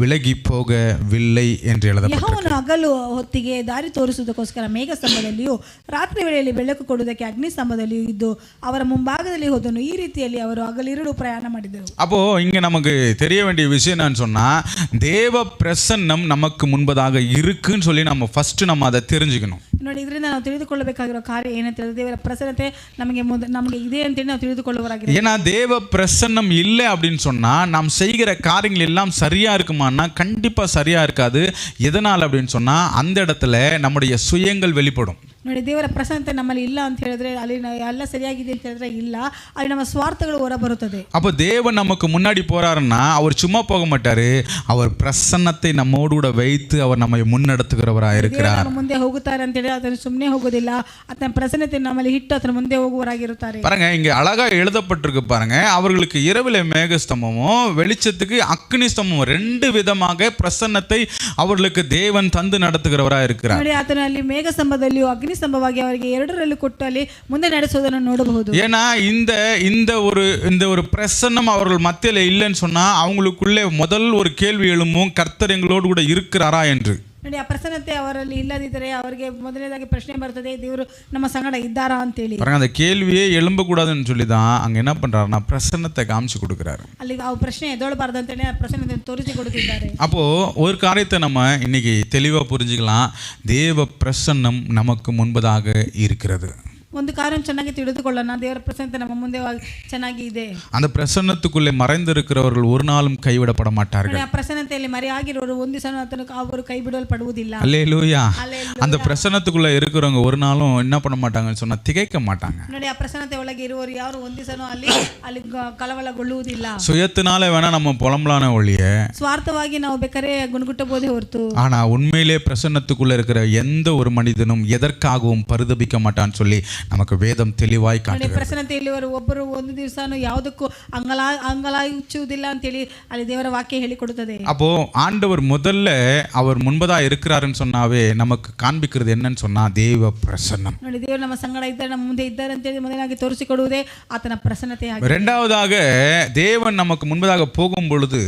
விலகி போகவில்லை என்று எழுதப்பட்டிருக்கிறது. ಯೆಹೋವನು ಹಗಲು ಹೊತ್ತಿಗೆ ದಾರಿ ತೋರಿಸುವುದಕ್ಕೋಸ್ಕರ ಮೇಘ ಸ್ತಂಭದಲ್ಲಿಯೂ ರಾತ್ರಿ ವೇಳೆಯಲ್ಲಿ ಬೆಳಕು ಕೊಡುವುದಕ್ಕೆ ಅಗ್ನಿ ಸ್ತಂಭದಲ್ಲಿಯೂ ಇದ್ದು ಅವರ ಮುಂಭಾಗದಲ್ಲಿ ಹೋದನು. ಈ ರೀತಿಯಲ್ಲಿ ಅವರು ಹಗಲಿರುಳು ಪ್ರಯಾಣ ಮಾಡಿದರು. அப்போ இங்க நமக்கு தெரிய வேண்டிய விஷயம் என்னன்னு சொன்னா, தேவ பிரசன்னம் நமக்கு முன்பதாக இருக்குன்னு சொல்லி நம்ம ஃபர்ஸ்ட் நம்ம அதை தெரிஞ்சுக்கணும். ನೋಡಿ, ಇದರಿಂದ ನಾವು ತಿಳಿದುಕೊಳ್ಳಬೇಕಾಗಿರೋ ಕಾರ್ಯ ಏನಂತ ಹೇಳಿದ್ರೆ ದೇವರ ಪ್ರಸನ್ನತೆ ನಮಗೆ ಇದೆ ಅಂತೇಳಿ ನಾವು ತಿಳಿದುಕೊಳ್ಳುವರಾಗಿದೆ. ஏன்னா தேவ பிரசன்னம் இல்லை அப்படின்னு சொன்னா நாம் செய்கிற காரியங்கள் எல்லாம் சரியா இருக்குமான்னா கண்டிப்பா சரியா இருக்காது. எதனால் அப்படின்னு சொன்னா அந்த இடத்துல நம்முடைய சுயங்கள் வெளிப்படும். ನೋಡಿ, ದೇವರ ಪ್ರಸನ್ನತೆ ನಮ್ಮಲ್ಲಿ ಇಲ್ಲ ಅಂತ ಹೇಳಿದ್ರೆ ಅಲ್ಲಿ ಎಲ್ಲ ಸರಿಯಾಗಿದೆ ಅಂತ ಹೇಳಿದ್ರೆ ಇಲ್ಲ, ಅಲ್ಲಿ ನಮ್ಮ ಸ್ವಾರ್ಥಗಳು ಹೊರ ಬರುತ್ತದೆ. அப்போ தேவன் நமக்கு முன்னாடி போறாருன்னா அவர் சும்மா போக மாட்டாரு, அவர் பிரசன்னத்தை நம்மோடு கூட வைத்து அவர் நம்மை முன்னெடுத்துகிறவராக இருக்கிறார். ನಮ್ಮ ಮುಂದೆ ಹೋಗುತ್ತಾರೆ ಅಂತ ಹೇಳಿ ಅದನ್ನು ಸುಮ್ಮನೆ ಹೋಗೋದಿಲ್ಲ, ಆತನ ಪ್ರಸನ್ನತೆ ನಮ್ಮಲ್ಲಿ ಇಟ್ಟು ಅದರ ಮುಂದೆ ಹೋಗುವರಾಗಿರುತ್ತಾರೆ. பாருங்க, இங்க அழகா எழுதப்பட்டிருக்கு பாருங்க, அவர்களுக்கு இரவிலே மேகஸ்தம்பமும் வெளிச்சத்துக்கு அக்னி ஸ்தம்பமும் ரெண்டு விதமாக பிரசன்னத்தை அவர்களுக்கு தேவன் தந்து நடத்துகிறவராக இருக்கிறார். ನೋಡಿ, ಆತನ ಅಲ್ಲಿ ಮೇಘ ಸ್ತಂಭದಲ್ಲಿಯೂ ಅಗ್ನಿ ಸ್ತಂಭವಾಗಿ ಅವರಿಗೆ ಎರಡರಲ್ಲೂ ಕೊಟ್ಟು ಅಲ್ಲಿ ಮುಂದೆ ನಡೆಸೋದನ್ನು ನೋಡಬಹುದು. ஏன்னா இந்த ஒரு பிரசன்னம் அவர்கள் மத்தியில இல்லைன்னு சொன்னா அவங்களுக்குள்ளே முதல் ஒரு கேள்வி எழும்பும், கர்த்தர் எங்களோடு கூட இருக்கிறாரா என்று. ನೋಡಿ, ಆ ಪ್ರಸನ್ನತೆ ಅವರಲ್ಲಿ ಇಲ್ಲದಿದ್ದರೆ ಅವರಿಗೆ ಮೊದಲನೇದಾಗಿ ಪ್ರಶ್ನೆ ಬರ್ತದೆ, ದೇವರು ನಮ್ಮ ಸಂಗಡ ಇದ್ದಾರಾ ಅಂತೇಳಿ. அந்த கேள்வியே எழும்பக்கூடாதுன்னு சொல்லி தான் அங்க என்ன பண்றாருன்னா பிரசன்னத்தை காமிச்சு கொடுக்குறாரு. ಅಲ್ಲಿ ಆ ಪ್ರಶ್ನೆ ಎದ್ದೊಳಬಾರ್ದು ಅಂತೇಳಿ ಆ ಪ್ರಸನ್ನತೆ ತೋರಿಸಿ ಕೊಡುತ್ತಿದ್ದಾರೆ. அப்போ ஒரு காரியத்தை நம்ம இன்னைக்கு தெளிவா புரிஞ்சுக்கலாம், தேவ பிரசன்னம் நமக்கு முன்பதாக இருக்கிறது. ಒಂದು ಕಾರ್ಯ ಚೆನ್ನಾಗಿ ತಿಳಿದುಕೊಳ್ಳೋಣ, ದೇವರ ಪ್ರಸನ್ನತೆ ನಮ್ಮ ಮುಂದೆ ಚೆನ್ನಾಗಿ ಇದೆ. அந்த பிரசன்னத்துக்குள்ளே மறைந்திருக்கிறவர்கள் ஒரு நாளும் கைவிடப்பட மாட்டார்கள். ಆ ಪ್ರಸನ್ನತೆಯಲ್ಲಿ ಮರೆಯಾಗಿರೋರು ಒಂದು ದಿವಸ ಅವರು ಕೈ ಬಿಡಲ್ಪಡುವುದಿಲ್ಲ. அல்லேலூயா. அந்த பிரசன்னத்துக்குள்ள இருக்கிறவங்க ஒரு நாளும் என்ன பண்ண மாட்டாங்கன்னு சொன்னா திகைக்க மாட்டாங்க. ನೋಡಿ, ಆ ಪ್ರಸನ್ನತೆ ಒಳಗೆ ಇರುವವರು ಯಾರು ಒಂದು ದಿವಸನೂ ಅಲ್ಲಿ ಕಳವಳಗೊಳ್ಳುವುದಿಲ್ಲ. சுயத்தினால வேணா நம்ம புலம்பலான ஒழிய, ಸ್ವಾರ್ಥವಾಗಿ ನಾವು ಬೇಕಾದ್ರೆ ಗುಣಗುಟ್ಟಬಹುದೇ ಹೊರತು, ஆனா உண்மையிலே பிரசன்னத்துக்குள்ள இருக்கிற எந்த ஒரு மனிதனும் எதற்காகவும் பரிதபிக்க மாட்டான்னு சொல்லி நமக்கு வேதம் தெளிவாய் ನೋಡಿ, காட்டுகிறது. ಪ್ರಸನ್ನತೆಯಲ್ಲಿ ಒಬ್ಬರು ಒಂದು ದಿವಸನೂ ಯಾವುದಕ್ಕೂ ಅಂಗಲಾಯಿಸುವುದಿಲ್ಲ ಅಂತೇಳಿ ಅಲ್ಲಿ ದೇವರ ವಾಕ್ಯ ಹೇಳಿಕೊಡುತ್ತದೆ. அப்போ ஆண்டவர் முதல்ல அவர் முன்பதா இருக்கிறாருன்னு சொன்னாவே நமக்கு காண்பிக்கிறது என்னன்னு சொன்னா தேவ பிரசன்னம். ನೋಡಿ, ದೇವರು ನಮ್ಮ ಸಂಗಡ ಇದ್ದಾರೆ, ನಮ್ಮ ಮುಂದೆ ಇದ್ದಾರೆ ಅಂತೇಳಿ ಮೊದಲಾಗಿ ತೋರಿಸಿಕೊಡುವುದೇ ಆತನ ಪ್ರಸನ್ನತೆ ಆಗಿದೆ. இரண்டாவதாக தேவன் நமக்கு முன்பதாக போகும் பொழுது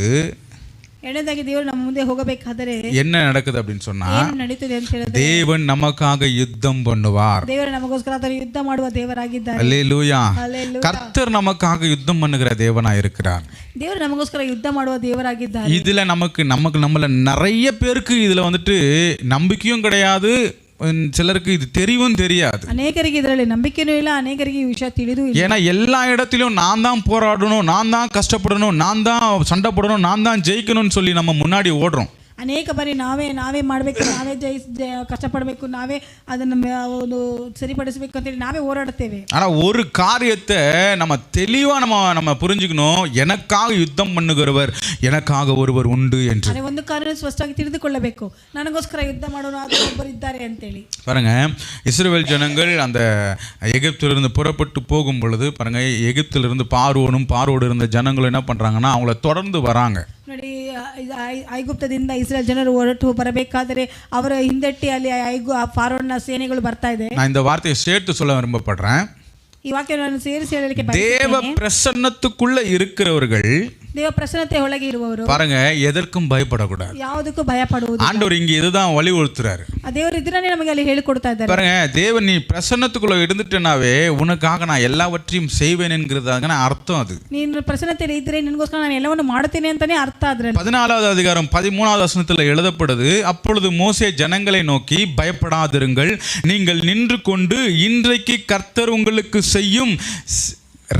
ಎರಡನೇದಾಗಿ ದೇವರು ನಮ್ಮ ಮುಂದೆ ಹೋಗಬೇಕಾದರೆ என்ன நடக்குது அப்படின்னு சொன்னா ಏನು ನಡೀತದೆ ಅಂತ ಹೇಳಿದ್ರೆ தேவன் நமக்காக யுத்தம் பண்ணுவார். ದೇವರು ನಮಗೋಸ್ಕರ ಆತನು ಯುದ್ಧ ಮಾಡುವ ದೇವರಾಗಿದ್ದಾರೆ. அல்லேலூயா. ಹಲ್ಲೆಲೂಯಾ. கர்த்தர் நமக்காக யுத்தம் பண்ணுகிற தேவனா இருக்கிறார். ದೇವರು ನಮಗೋಸ್ಕರ ಯುದ್ಧ ಮಾಡುವ ದೇವರಾಗಿದ್ದಾರೆ. இதுல நம்மள நிறைய பேருக்கு இதுல வந்துட்டு நம்பிக்கையும் கிடையாது, சிலருக்கு இது தெரியவும் தெரியாது. ಅನೇಕರಿಗೆ ಇದರಲ್ಲಿ ನಂಬಿಕೆನೂ ಇಲ್ಲ, ಅನೇಕರಿಗೆ ಈ ವಿಷಯ ತಿಳಿದೂ ಇಲ್ಲ. ஏன்னா எல்லா இடத்திலும் நான் தான் போராடணும், நான் தான் கஷ்டப்படணும், நான் தான் சண்டை போடணும், நான் தான் ஜெயிக்கணும்னு சொல்லி நம்ம முன்னாடி ஓடுறோம். ಅನೇಕ ಬಾರಿ ನಾವೇ ಮಾಡಬೇಕು, ನಾವೇ ಕಷ್ಟಪಡಬೇಕು, ನಾವೇ ಅದನ್ನು ಒಂದು ಸರಿಪಡಿಸಬೇಕು ಅಂತೇಳಿ ನಾವೇ ಹೋರಾಡುತ್ತೇವೆ. ஆனால் ஒரு காரியத்தை நம்ம தெளிவாக நம்ம புரிஞ்சுக்கணும், எனக்காக யுத்தம் பண்ணுகிறவர் எனக்காக ஒருவர் உண்டு என்று. ಅದೇ ಒಂದು ಕಾರ್ಯ ಸ್ಪಷ್ಟವಾಗಿ ತಿಳಿದುಕೊಳ್ಳಬೇಕು, ನನಗೋಸ್ಕರ ಯುದ್ಧ ಮಾಡೋರು ಒಬ್ಬರು ಇದ್ದಾರೆ ಅಂತೇಳಿ. பாருங்க, இஸ்ரவேல் ஜனங்கள் அந்த எகிப்திலிருந்து புறப்பட்டு போகும் பொழுது பாருங்க, எகிப்திலிருந்து பார்வோடு இருந்த ஜனங்கள் என்ன பண்றாங்கன்னா அவங்கள தொடர்ந்து வராங்க. ನೋಡಿ, ಐಗುಪ್ತದಿಂದ ಇಸ್ರೇಲ್ ಜನರು ಹೊರಟು ಬರಬೇಕಾದರೆ ಅವರ ಹಿಂದಟ್ಟಿ ಅಲ್ಲಿ ಫಾರೋನ್ನ ಸೇನೆಗಳು ಬರ್ತಾ ಇದೆ. நான் இந்த வார்த்தையை சேர்த்து சொல்ல விரும்பப்படுறேன். ಈ ವಾಕ್ಯವನ್ನು ಸೇರಿಸಿ ಹೇಳಲಿಕ್ಕೆ தேவ பிரசன்னத்துக்குள்ள இருக்கிறவர்கள், ದೇವ ಪ್ರಸನ್ನತೆ ಒಳಗೆ ಇರುವವರು பாருங்க, எதற்கும் பயப்படக்கூடாது. ಯಾವುದಕ್ಕೂ ಭಯ ಪಡುವುದು. ஆண்டவர் இங்க இதுதான் வலியுறுத்துறாரு. ದೇವರು ಇದನ್ನೇ ನಮಗೆ ಅಲ್ಲಿ ಹೇಳಿಕೊಡ್ತಾ ಇದ್ದಾರೆ. பாருங்க, தேவன் நீ பிரசன்னத்துக்குள்ள இருந்துட்டேனாவே உனக்காக நான் எல்லாவற்றையும் செய்வேன் என்கிறதான அர்த்தம். அது ನೀನು ಪ್ರಸನ್ನತೆಯಲ್ಲಿ ಇದ್ರೆ ನಿನಗೋಸ್ಕರ ನಾನು ಎಲ್ಲವನ್ನು ಮಾಡುತ್ತೇನೆ ಅಂತಾನೆ ಅರ್ಥ. ಅದ್ರಲ್ಲಿ 14வது அதிகாரம் 13வது வசனத்தில் எழுதப்படுது, அப்பொழுது மோசே ஜனங்களை நோக்கி, பயப்படாதிருங்கள், நீங்கள் நின்று கொண்டு இன்றைக்கு கர்த்தர் உங்களுக்கு செய்யும்